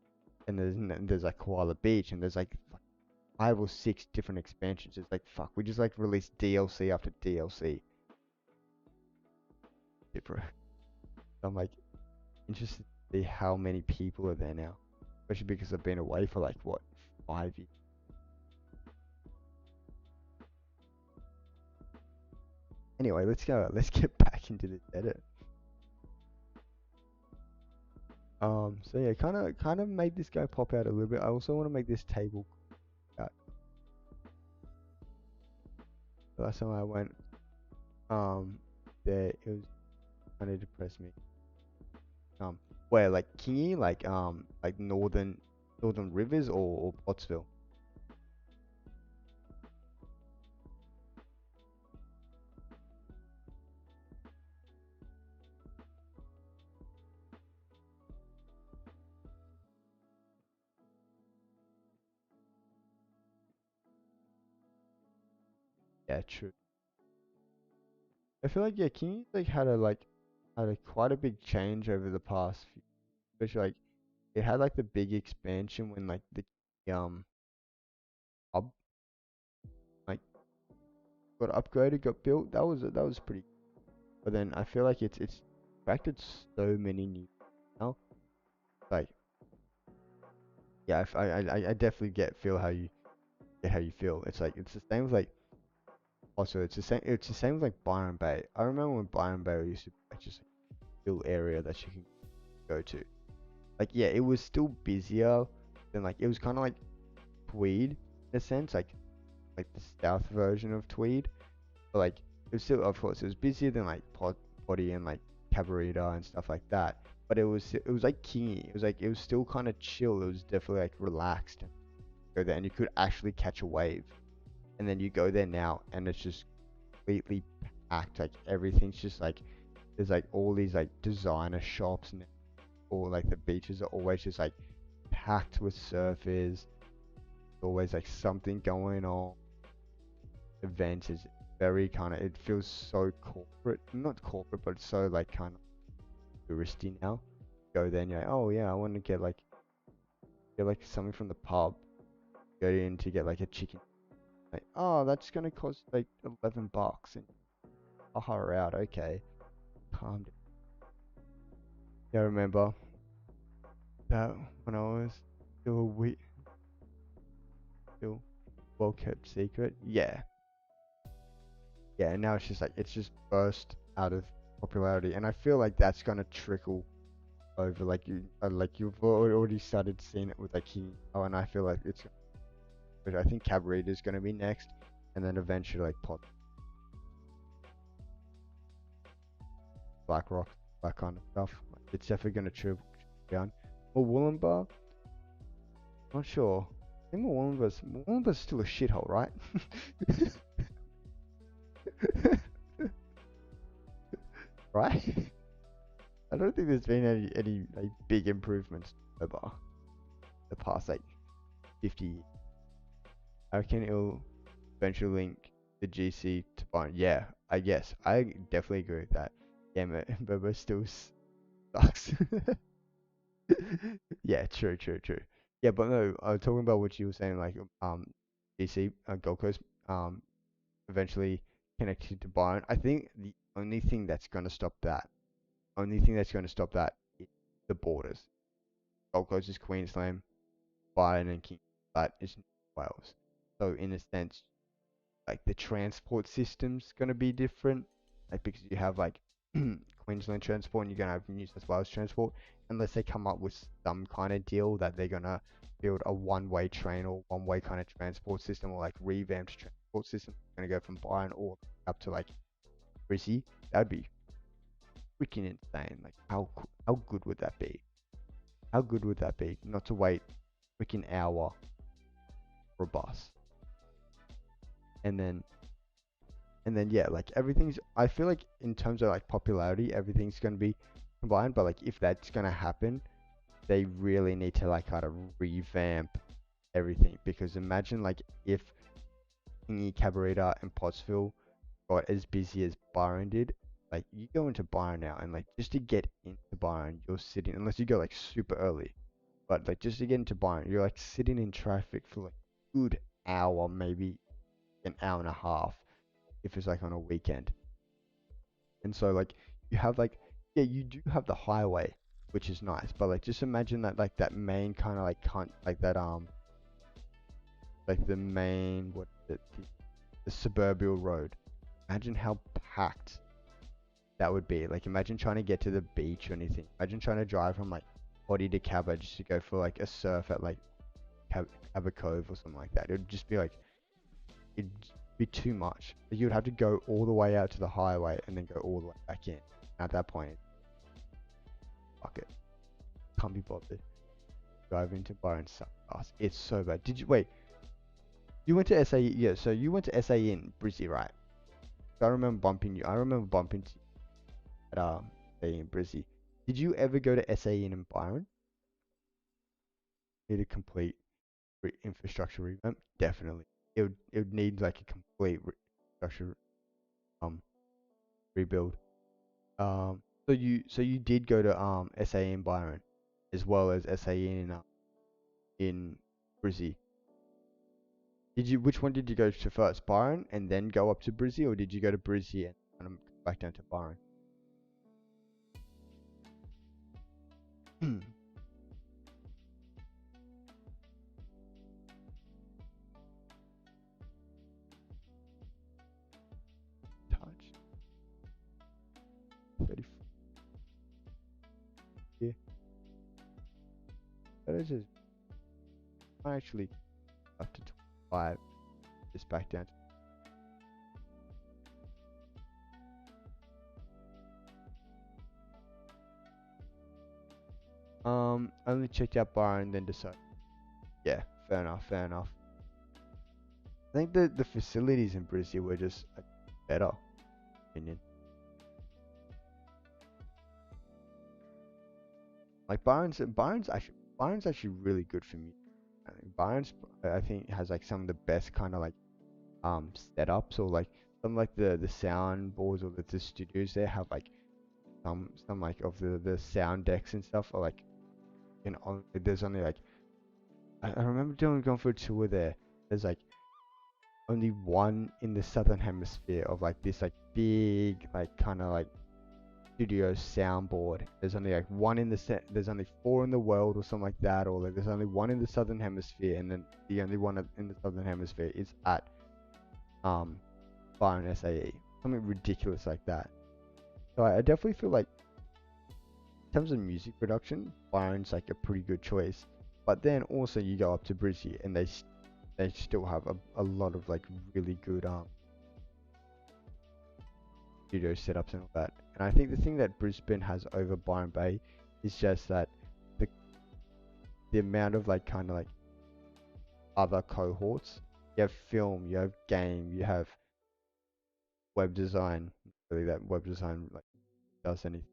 And there's like Koala Beach and there's like five or six different expansions. It's like fuck, we just like released DLC after DLC. Bro. I'm like interested to see how many people are there now. Especially because I've been away for like what, 5 years. Anyway, let's go. Let's get back into this edit. So yeah, kind of made this guy pop out a little bit. I also want to make this table out. The last time I went, there it was kind of depressed me. Um, where like Kingy, like northern rivers or Pottsville. Yeah, true. I feel like yeah, Kingy like had a quite a big change over the past few, especially like it had like the big expansion when like the hub like got upgraded, got built. That was pretty. But then I feel like it's attracted so many new now. Like yeah, I definitely get how you feel. It's like it's the same with like also it's the same with like Byron Bay. I remember when Byron Bay used to be like just a chill area that you can go to. Like yeah, it was still busier than like it was kind of like Tweed in a sense, like the south version of Tweed. But like it was still, of course, it was busier than like Potty and like Cabarita and stuff like that. But it was like kingy. It was still kind of chill. It was definitely like relaxed. And go there and you could actually catch a wave. And then you go there now and it's just completely packed. Like everything's just like there's like all these like designer shops and all like the beaches are always just like packed with surfers. Always like something going on. Events is very kind of it feels so corporate, not corporate, but it's so like kind of touristy now. Go there and you're like, oh yeah, I want to get like something from the pub. Go in to get like a chicken. Like, oh, that's gonna cost like $11, and I'll hire out. Okay, calm down. Yeah, I remember that when I was still a wee, still well kept secret. Yeah, yeah, and now it's just burst out of popularity, and I feel like that's gonna trickle over like you've already started seeing it with like King. Oh, and I feel like but I think Cabaret is gonna be next, and then eventually like Pot, Black Rock, that kind of stuff. Like, it's definitely gonna trickle down. Or Wollumbar, not sure. I think Wollumbar's still a shithole, right? Right? I don't think there's been any like big improvements over the past like 50 years. I reckon it'll eventually link the GC to Byron. Yeah, I guess. I definitely agree with that. Yeah, Bobo still sucks. Yeah, true, true, true. Yeah, but no, I was talking about what you were saying, like GC Gold Coast eventually connected to Byron. I think the only thing that's going to stop that is the borders. Gold Coast is Queensland, Byron and King, that is New South Wales. So in a sense, like the transport system's gonna be different. Like because you have like Queensland transport and you're gonna have New South Wales transport, unless they come up with some kind of deal that they're gonna build a one-way train or one-way kind of transport system or like revamped transport system. It's gonna go from Byron all up to like Brizzy. That'd be freaking insane. Like how good would that be? How good would that be? Not to wait freaking hour for a bus, and then yeah, like everything's I feel like in terms of like popularity, everything's gonna be combined, but like if that's gonna happen, they really need to like kind of revamp everything because imagine like if Kingy, Cabarita and Pottsville got as busy as Byron did, like you go into Byron now and like just to get into Byron, you're sitting unless you go like super early, but like just to get into Byron, you're like sitting in traffic for like a good hour, maybe an hour and a half if it's like on a weekend. And so like you have like yeah, you do have the highway, which is nice, but like just imagine that like that main kind of like like that like the main what is it the suburban road. Imagine how packed that would be. Like imagine trying to get to the beach or anything. Imagine trying to drive from like Potty to Cabba just to go for like a surf at like Cabba Cove or something like that. It would just be like it'd be too much. You'd have to go all the way out to the highway and then go all the way back in. At that point, fuck it. Can't be bothered. Driving to Byron sucks. It's so bad. Did you wait? You went to SAE, yeah. So you went to SAE in Brizzy, right? So I remember bumping you. I remember bumping to you at SAE in Brizzy. Did you ever go to SAE in Byron? Need a complete infrastructure revamp? Definitely. It would need like a complete infrastructure um rebuild. So you did go to SAE in Byron, as well as SAE in Brizzy. Did you? Which one did you go to first, Byron, and then go up to Brizzy, or did you go to Brizzy and kind of back down to Byron? Touch 34. Yeah, that is just I actually up to 25. Just back down. Only checked out Byron, then decided. Yeah, fair enough, fair enough. I think the facilities in Brizzy were just better, opinion. Like Byron's actually really good for me. I think Byron's I think has like some of the best kind of like setups, or like some like the sound boards, or the studios there have like some like of the sound decks and stuff, or like there's only like I remember going for a tour there. There's like only one in the southern hemisphere of like this like big like kind of like studio soundboard. There's only like one in the set. There's only four in the world or something like that, or like there's only one in the southern hemisphere, and then the only one in the southern hemisphere is at um Byron SAE. Something ridiculous like that. So I definitely feel like in terms of music production, Byron's like a pretty good choice. But then also you go up to Brizzy and they still have a lot of like really good studio setups and all that. And I think the thing that Brisbane has over Byron Bay is just that the the amount of like kind of like other cohorts. You have film, you have game, you have web design. Really, that web design like does anything.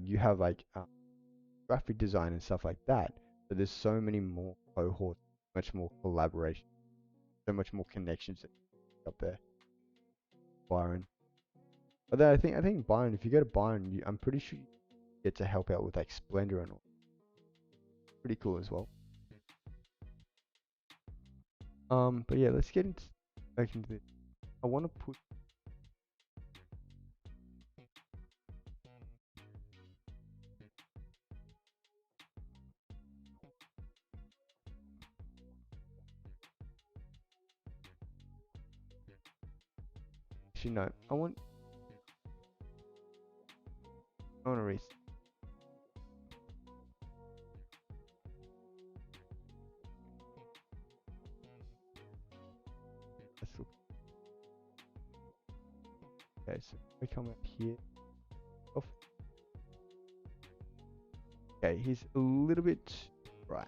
You have like graphic design and stuff like that. So there's so many more cohorts, much more collaboration, so much more connections up there. Byron. But then I think Byron, if you go to Byron, I'm pretty sure you get to help out with like Splendor and all. Pretty cool as well. But yeah, let's get back into this. I want to put. Actually, no. I want to race. Let's look. Okay, so we come up here. Off. Okay, he's a little bit right.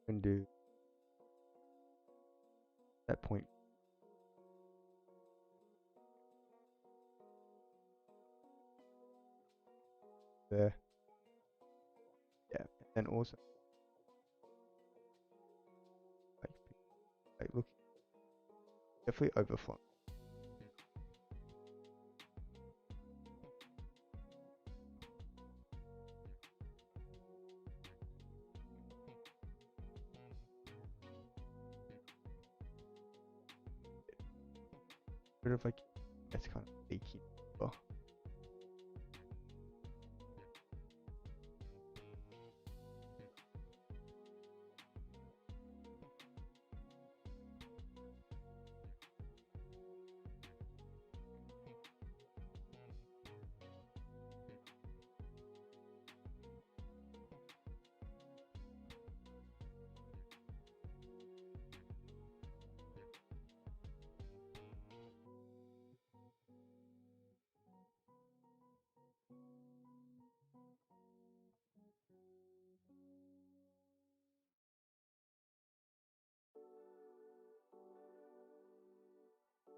Can do that point there. Yeah, and also like, look, definitely overflow. Bit of like that's kind of leaky. Oh.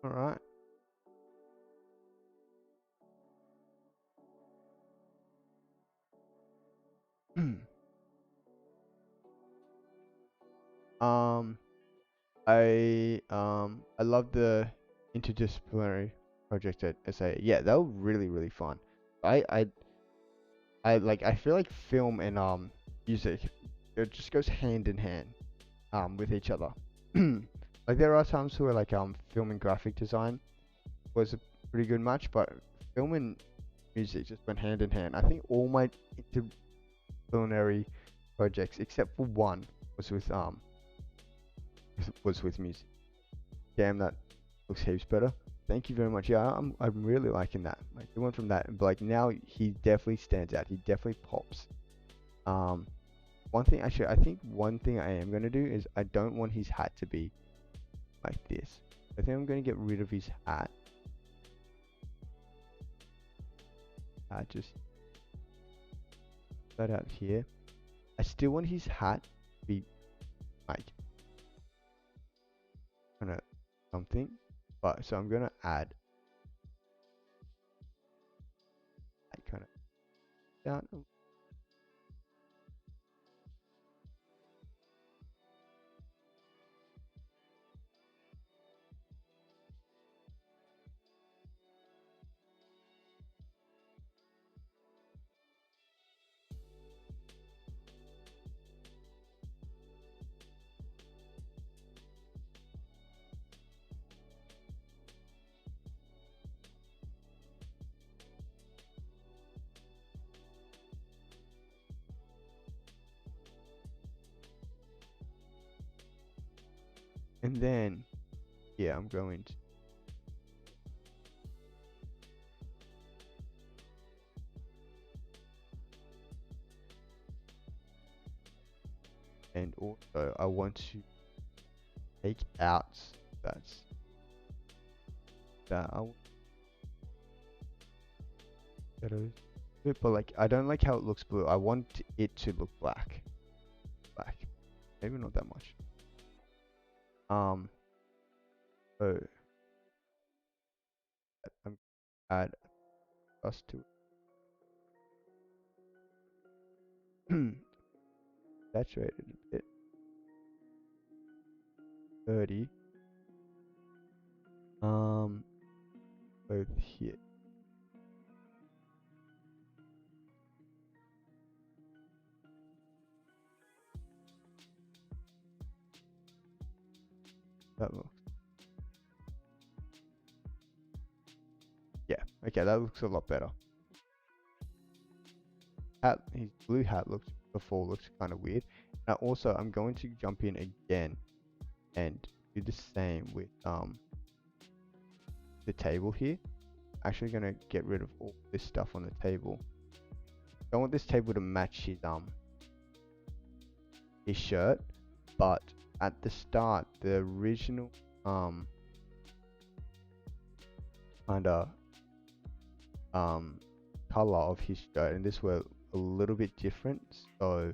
All right. um, I love the interdisciplinary project at SA. Yeah, that was really fun. I I I feel like film and music it just goes hand in hand with each other. Like there are times where like film and graphic design was a pretty good match, but film and music just went hand in hand. I think all my interdisciplinary projects except for one was with music. Damn, that looks heaps better. Thank you very much. Yeah, I'm really liking that. Like it went from that, but like now he definitely stands out. He definitely pops. Um, one thing actually, I think one thing I am gonna do is I don't want his hat to be like this. I think I'm gonna get rid of his hat. Just that out here. I still want his hat to be like kind of something, but so I'm gonna add like kind of down, and then yeah, I'm going to, and also I want to take out that's that I want that is bit, but like I don't like how it looks blue. I want it to look black. Black. Maybe not that much. Um so I'm add us to it. Saturated a bit. 30. Um over here. That looks yeah, okay, that looks a lot better. Hat his blue hat looks kind of weird. Now also I'm going to jump in again and do the same with the table here. Actually gonna get rid of all this stuff on the table. I want this table to match his shirt, but at the start the original kinda um color of his shirt and this were a little bit different, so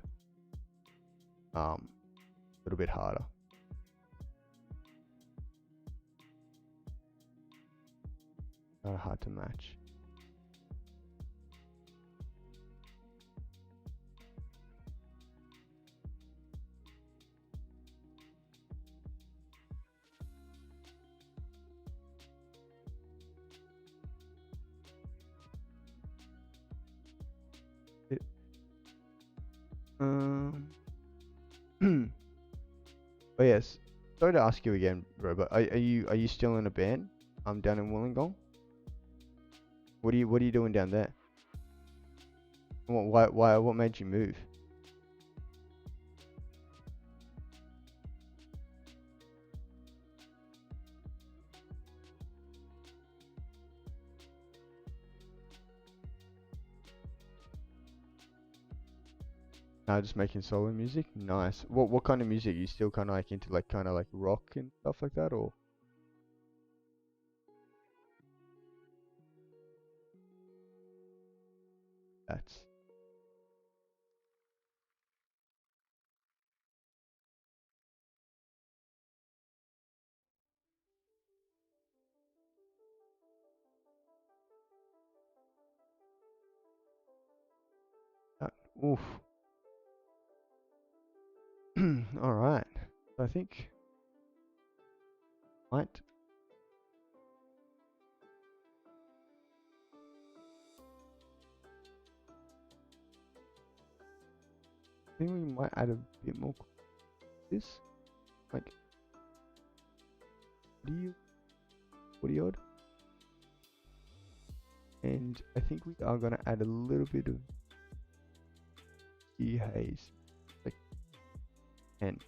a little bit harder. Hard to match. It, um oh yes. Sorry to ask you again, bro, but are you still in a band? I'm down in Wollongong. What are you doing down there? What made you move? Just making solo music. Nice. What kind of music? You still kind of like into like kind of like rock and stuff like that, or that's that. Oof. All right. I think might think we might add a bit more to this. Like 40, 40 odd. And I think we are gonna add a little bit of haze, like 10.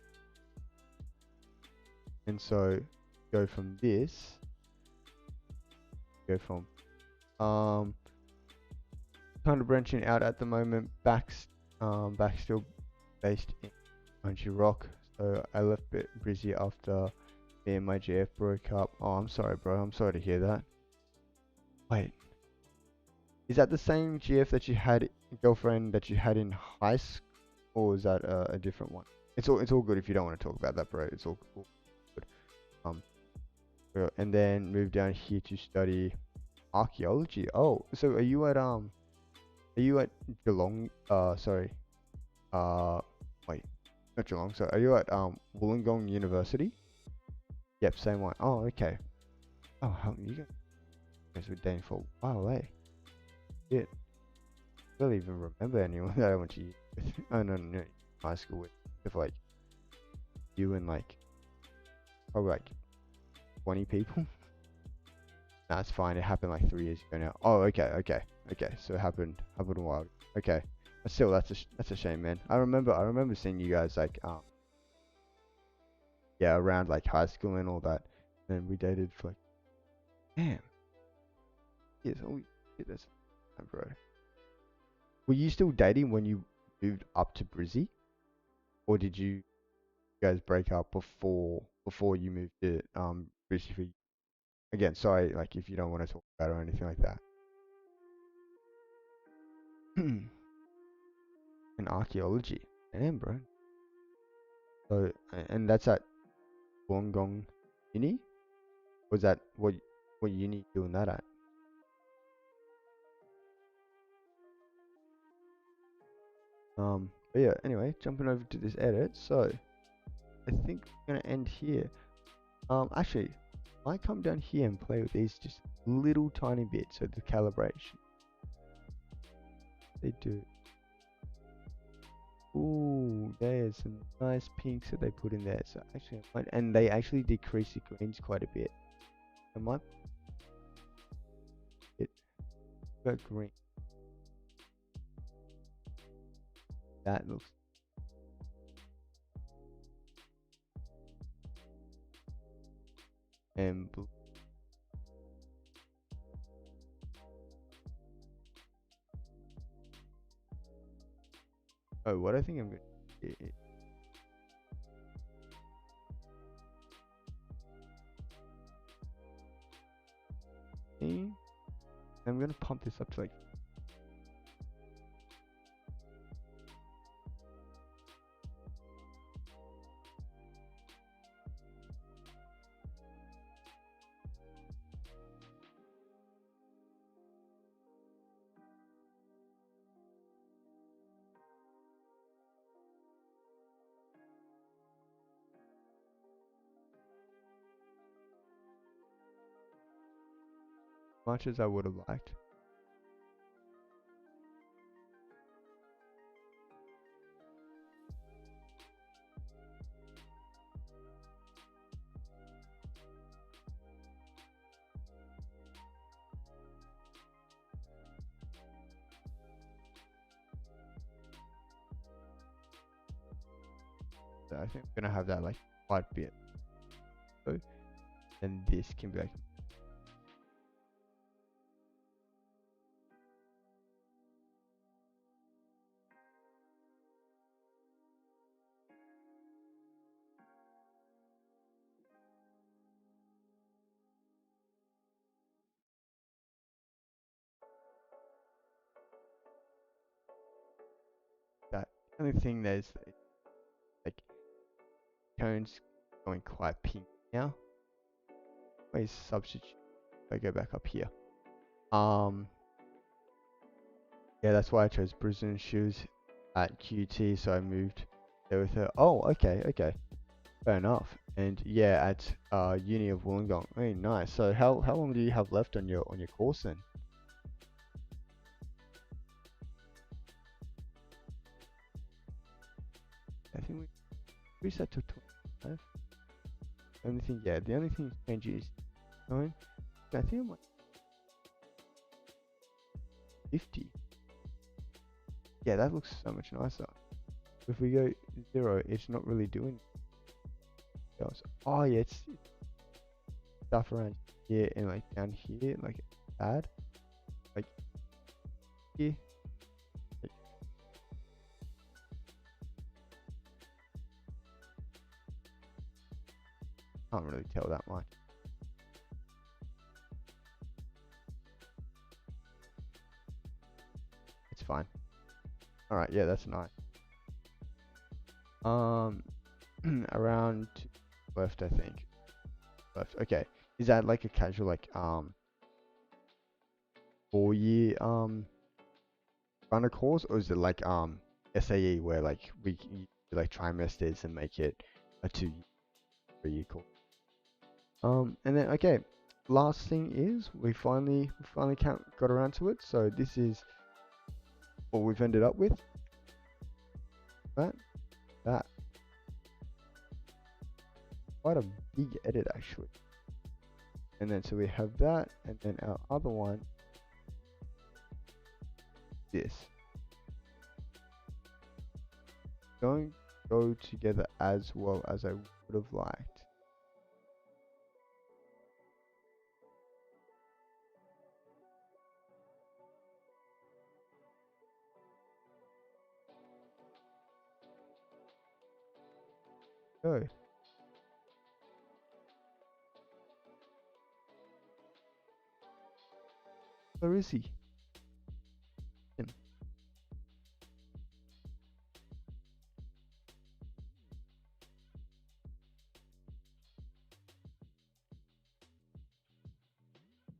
And so go from this, go from kind of branching out at the moment. Back still based in Country Rock. So I left Brizzy after me and my GF broke up. Oh, I'm sorry, bro. I'm sorry to hear that. Wait, is that the same GF that you had, girlfriend that you had in high school, or is that a different one? It's all good if you don't want to talk about that, bro. It's all good. Um, and then moved down here to study archaeology. Oh, so are you at Geelong? Sorry. Wait, not Geelong. So are you at Wollongong University? Yep, same one. Oh, okay. Oh, how you guys were dating for a while, eh? Shit. I don't even remember anyone that I went to with. Oh no, high school with like you and like probably like 20 people. That's fine. It happened like 3 years ago now. Oh, okay. So it happened a while. Okay, but still, that's a shame, man. I remember seeing you guys like yeah, around like high school and all that. And we dated for like, damn, yes, holy shit, that's bro. Were you still dating when you moved up to Brizzy, or did you guys break up before you moved to Brizzy? Again, sorry, like if you don't want to talk about it or anything like that. In archaeology, damn, bro. So, and that's at Wollongong Uni? Was that what uni doing that at? But yeah, anyway, jumping over to this edit. So, I think we're gonna end here. Actually, I come down here and play with these just little tiny bits. So the calibration, they do. Ooh, there's some nice pinks that they put in there. So actually, and they actually decrease the greens quite a bit. I might get green. That looks. And blue. Oh, what I think I'm gonna do. I'm gonna pump this up to like. Much as I would have liked. So I think I'm gonna have that like quite a bit. So then this can be like. That only thing there's like tones going quite pink now. Where's substitute? If I go back up here. Um, yeah, that's why I chose Brisbane shoes at QT. So I moved there with her. Oh, okay, fair enough. And yeah, at Uni of Wollongong. Very nice. So how long do you have left on your course then? reset to 25. Only thing, yeah, the only thing changing is going. I think I'm like 50. Yeah, that looks so much nicer. If we go 0, it's not really doing else. Oh yeah, it's stuff around here and like down here, like bad. Like here, like, can't really tell that much. It's fine. All right, yeah, that's nice. Um, around left, I think. Left. Okay. Is that like a casual like 4 year runner course, or is it like SAE where like we do like trimesters and make it a 2 year, 3 year course? And then okay, last thing is we finally got around to it. So this is what we've ended up with. That that quite a big edit actually. And then so we have that, and then our other one, this. Don't go together as well as I would have liked. Go. Where is he? Him.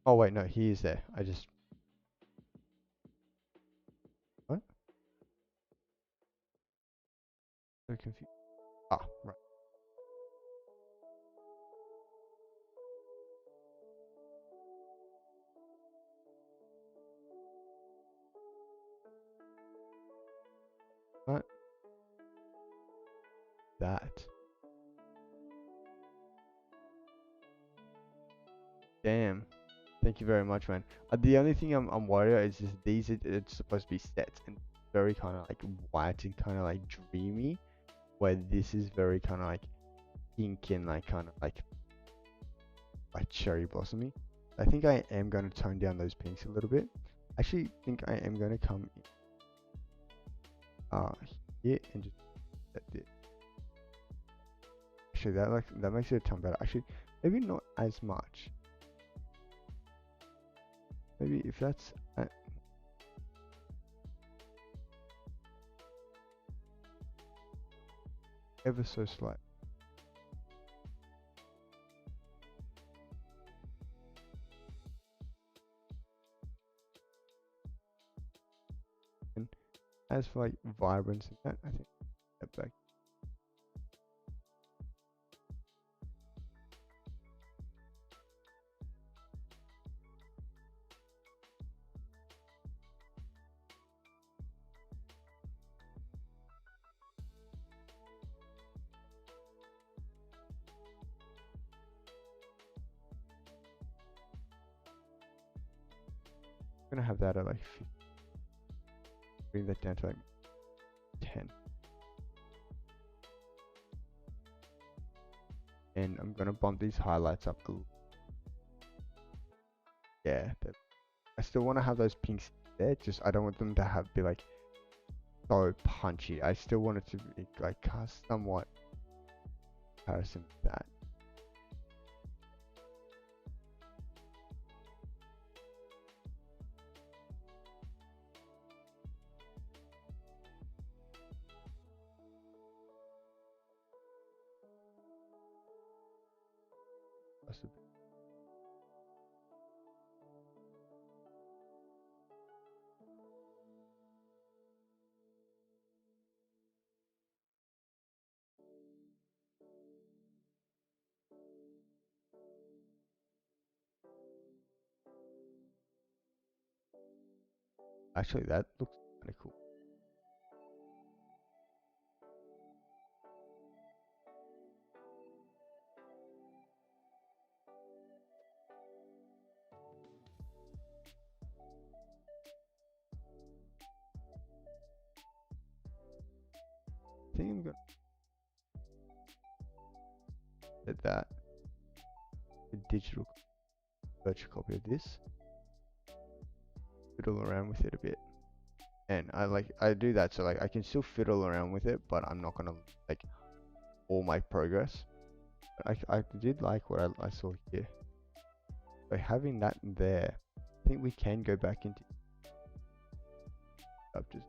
Oh wait, no, he is there. I just what? So confused. Ah, right, right. That. Damn. Thank you very much, man. The only thing I'm worried about is just these. It's supposed to be sets and very kind of like white and kind of like dreamy, where this is very kind of like pink and like kind of like cherry blossomy. I think I am going to tone down those pinks a little bit. Actually, think I am going to come uh here and just set this. Actually, that makes it a ton better. Actually, maybe not as much. Maybe if that's ever so slight. And as for like vibrance and that, I think that back. I'm gonna have that at like 50, bring that down to like 10. And I'm gonna bump these highlights up a little. Yeah, I still want to have those pinks there. Just I don't want them to have be like so punchy. I still want it to be like somewhat comparison with that. Actually, that looks kind of cool. gonna set that a digital virtual copy of this, fiddle around with it a bit. And I do that so like I can still fiddle around with it, but I'm not gonna like all my progress. But I did like what I saw here. By having that there, I think we can go back into just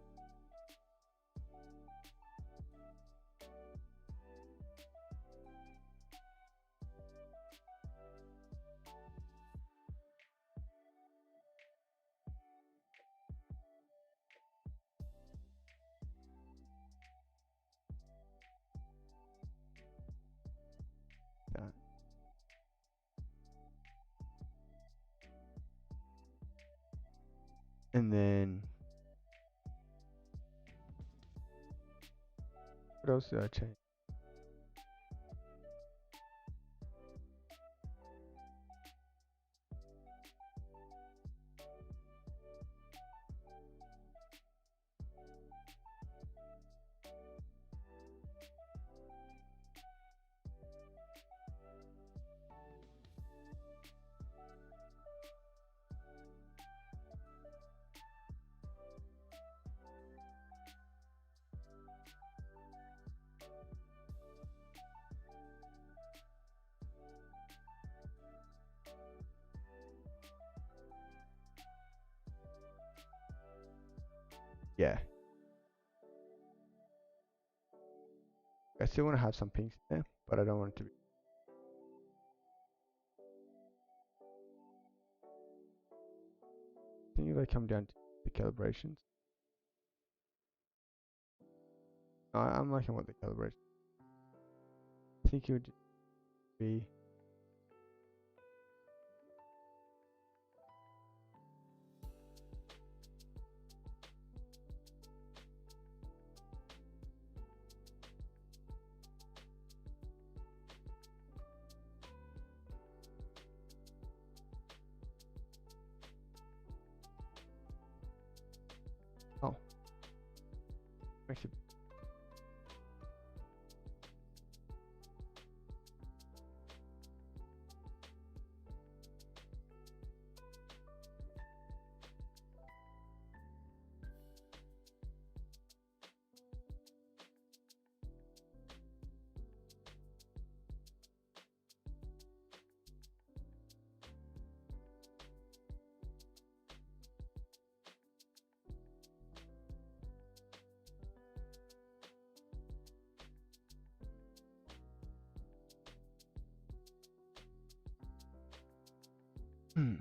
that. And then what else did I change? Yeah, I still want to have some pinks in there, but I don't want it to be. I think if I come down to the calibrations, I'm liking what the calibration. I think it would be. Oh, makes it. Hmm.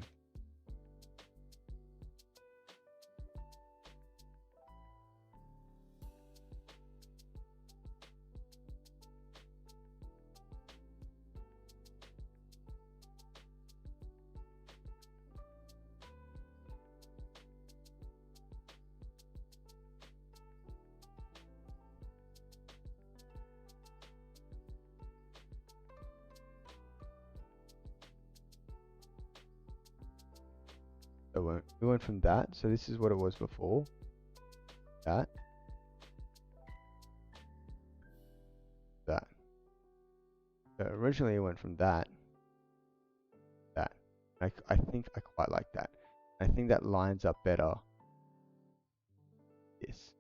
So we went from that. So this is what it was before. That. That. So originally it went from that. That. I think I quite like that. I think that lines up better. This.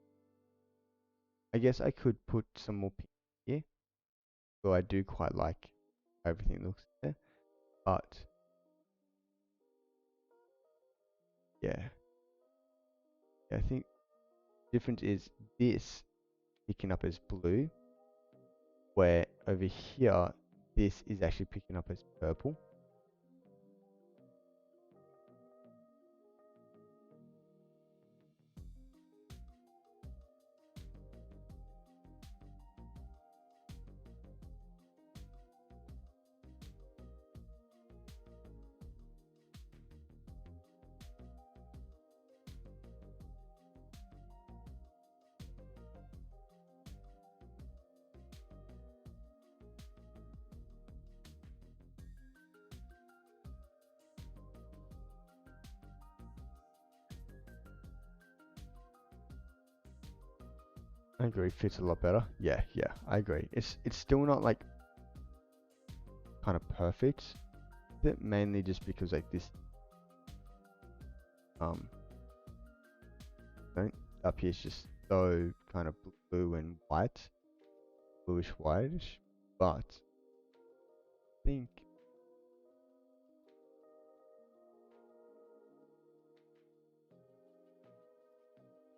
I guess I could put some more pink here. Though I do quite like how everything looks there. But yeah. I think the difference is this picking up as blue, where over here this is actually picking up as purple. I agree. Fits a lot better. Yeah, yeah, I agree. It's still not like kind of perfect. It mainly just because like this um don't up here is just so kind of blue and white, bluish whitish. But I think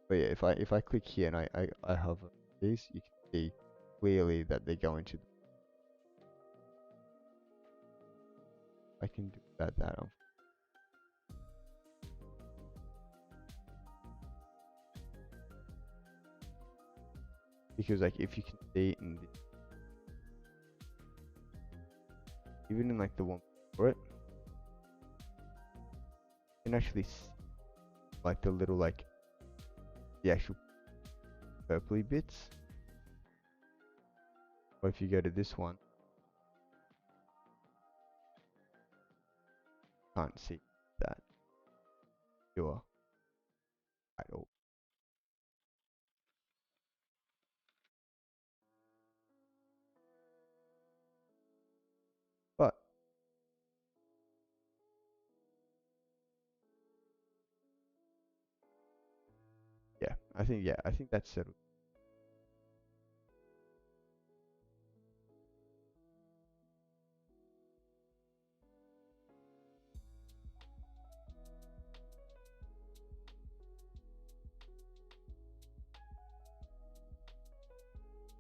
but yeah, if I click here and I hover these, you can see clearly that they go into. I can do that because like if you can see in the, even in like the one for it, you can actually see like the little like the actual purpley bits. Or if you go to this one, can't see that pure at all. But yeah, I think that's settled.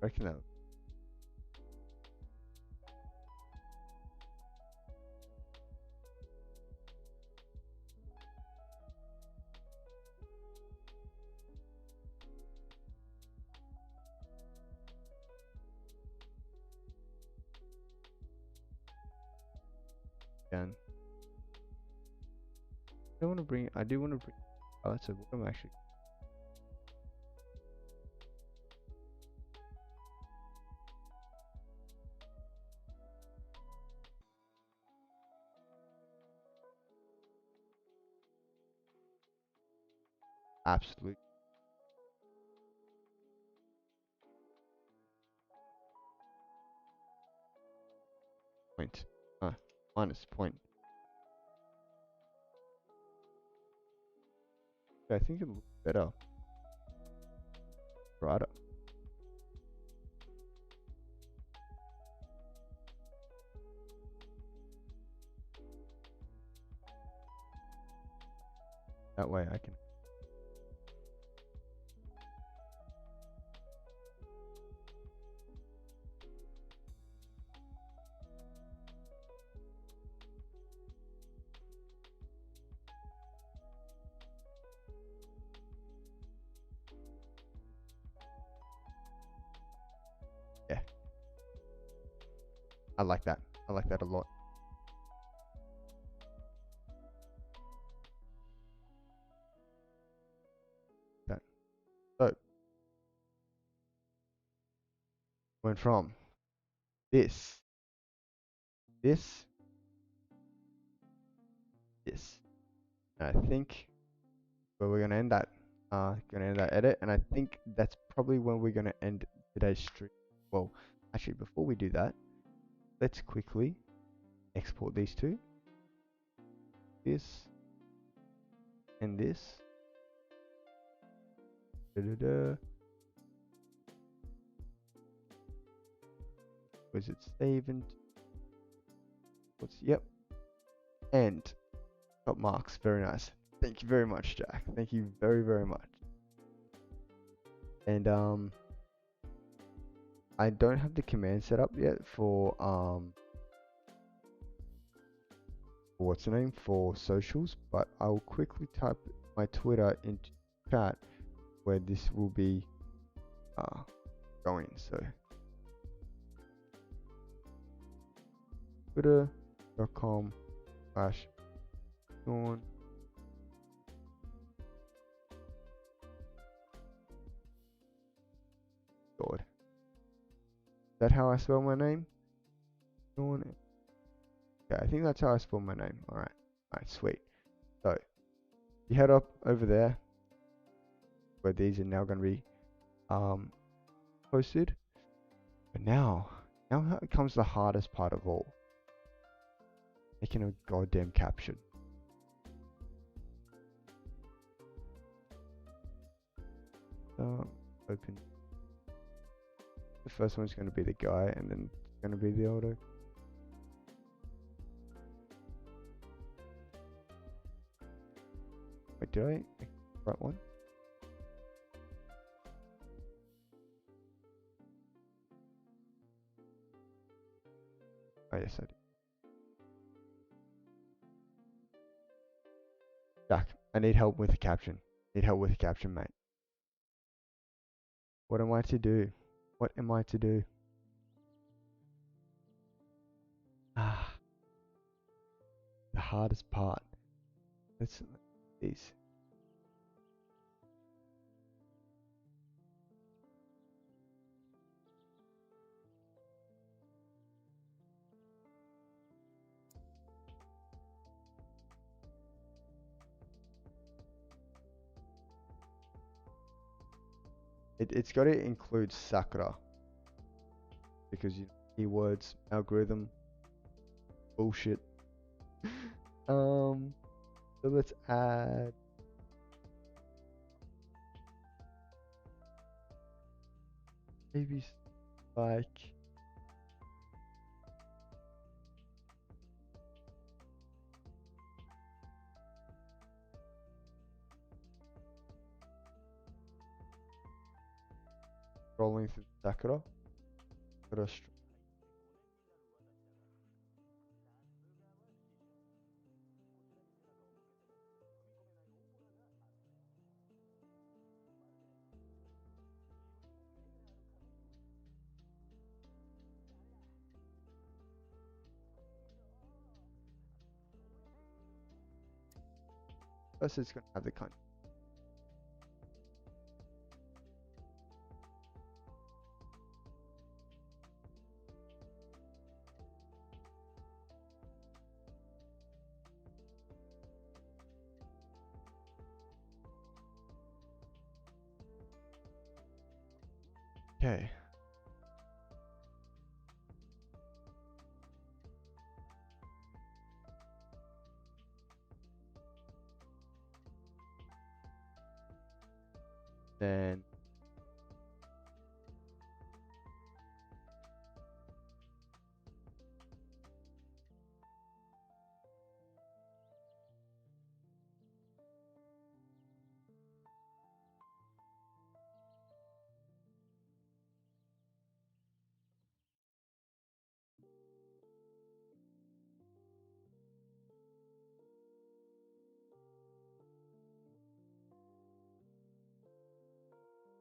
I reckon that. Again, I want to bring. I do want to bring. Oh, that's a. What I'm actually. Absolute point. Minus point. I think it looks better. Brighter. That way I can. Yeah, I like that. I like that a lot. That. So went from this, this, this. And I think where we're gonna end that. Gonna end that edit, and I think that's probably when we're gonna end today's stream. Well, actually, before we do that, let's quickly export these two. This and this. Da-da-da. Was it saved? What's yep. And top marks. Very nice. Thank you very much, Jack. Thank you very, very much. And I don't have the command set up yet for what's the name for socials, but I'll quickly type my Twitter into chat where this will be going. So twitter.com/Sean. God. Is that how I spell my name? Sean. Okay, I think that's how I spell my name. Alright. Alright, sweet. So you head up over there where these are now gonna be posted. But now comes the hardest part of all. Making a goddamn caption. Open. The first one's going to be the guy, and then it's going to be the auto. Wait, did I make the right one? Oh yes, I did. Jack, I need help with the caption. Need help with the caption, mate. What am I to do? What am I to do? Ah, the hardest part. Let's these. It's got to include sakura because keywords, algorithm, bullshit. So let's add maybe like scrolling through sakura. First, it's gonna have the kind. Okay. Then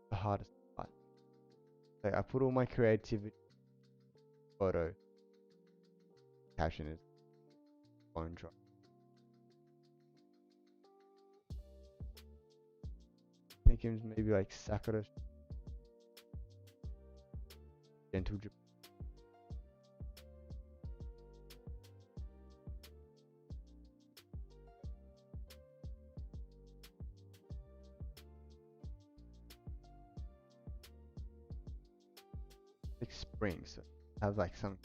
the hardest part. Okay, I put all my creativity photo caption is phone drop. Thinking maybe like Sakura gentle like spring, so have like some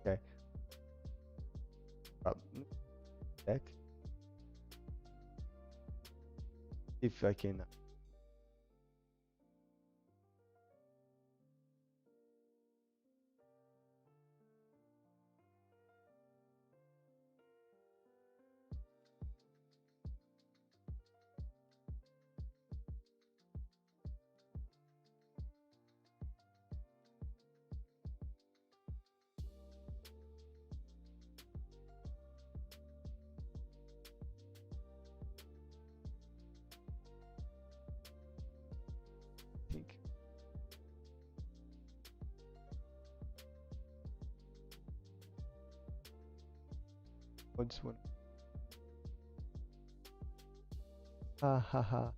okay. Deck. If I can think what's one ha ha ha.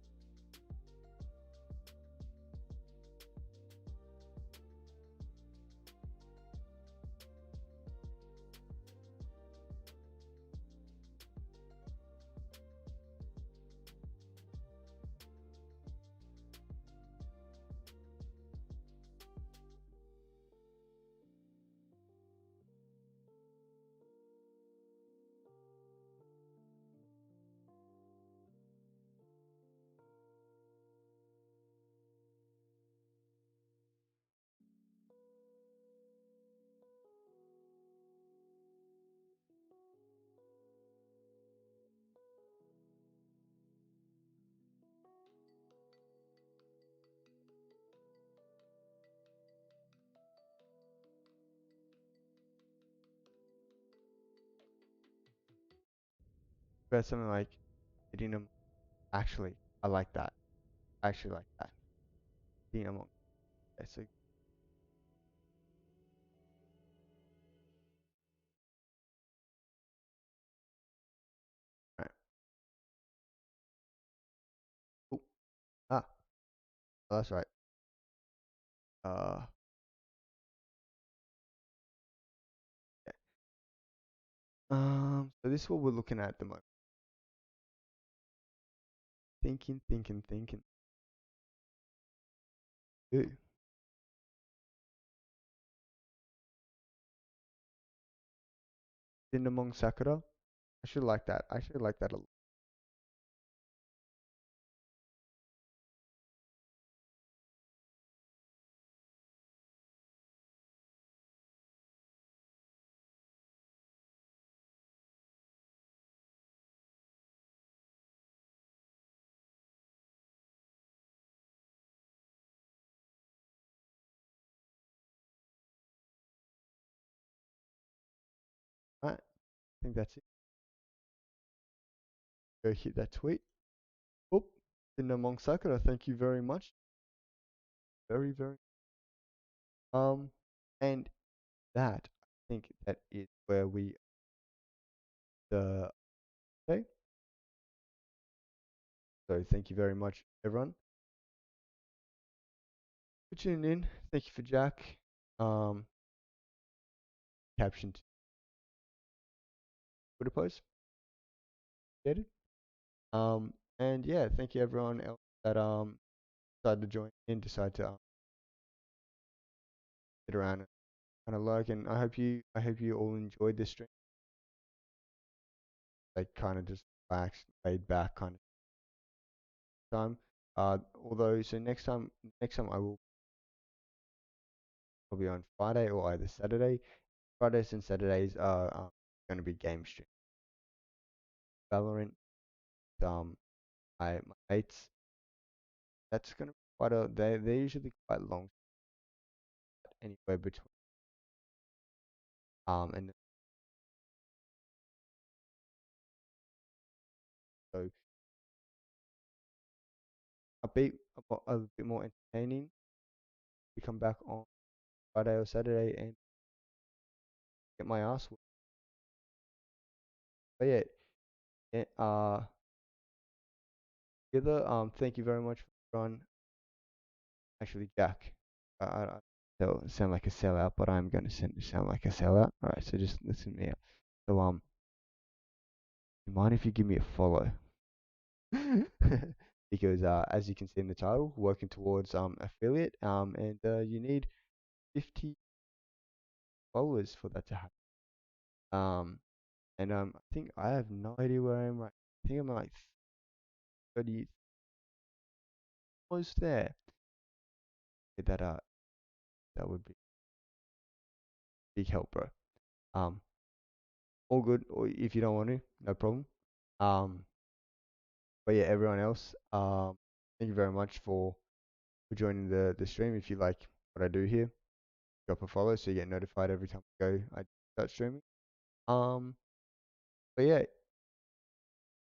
about something like eating them. Actually, I like that. I actually like that. Eating among. Okay, so right. Oh, ah, oh, that's right. Uh, yeah. So this is what we're looking at the moment. Thinking, thinking, thinking. Ooh, Cinnamon Sakura. I should like that. I should like that a lot. Right. I think that's it. Go hit that tweet. Oop. Cinnamon Sakura. Thank you very much. Very, very. Um, and that I think that is where we the okay. So thank you very much, everyone, for tuning in. Thank you for Jack. Um, captioned Twitter post. Appreciated. And yeah, thank you everyone else that decided to join in, decide to sit around and kind of like. And I hope you all enjoyed this stream. Like kind of just relaxed, laid back kind of time. Although so next time I will probably on Friday or either Saturday. Fridays and Saturdays are going to be game stream. Valorant. My mates. That's going to be quite a. They're usually quite long, anywhere between and so a bit more entertaining. We come back on Friday or Saturday and get my ass whooped. But yeah, together. Thank you very much for on. Actually, Jack. I don't sound like a sellout, but I'm going to sound like a sellout. All right, so just listen to me out. So you mind if you give me a follow? Because as you can see in the title, working towards affiliate and you need 50 followers for that to happen. Um and I think I have no idea where I am right. I think I'm like 30, almost there. Get that that would be big help, bro. Um all good, or if you don't want to, no problem. Um but yeah, everyone else, thank you very much for joining the stream. If you like what I do here, drop a follow so you get notified every time I start streaming. Um but yeah,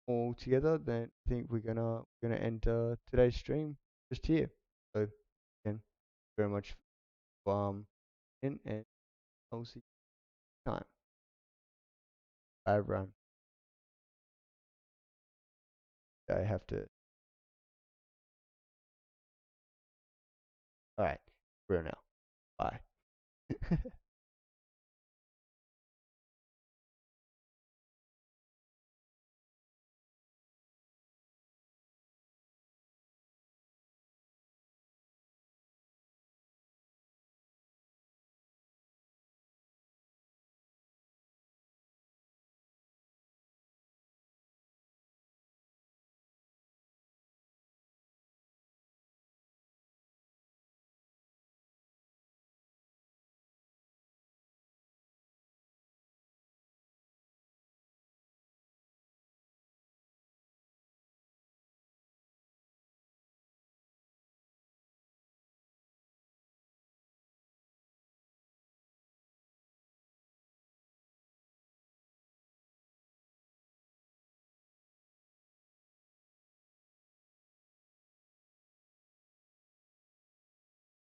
all together, then I think we're gonna end today's stream just here. So again, very much in, and I'll see you next time. Bye everyone. I have to. All right, we're now. Bye.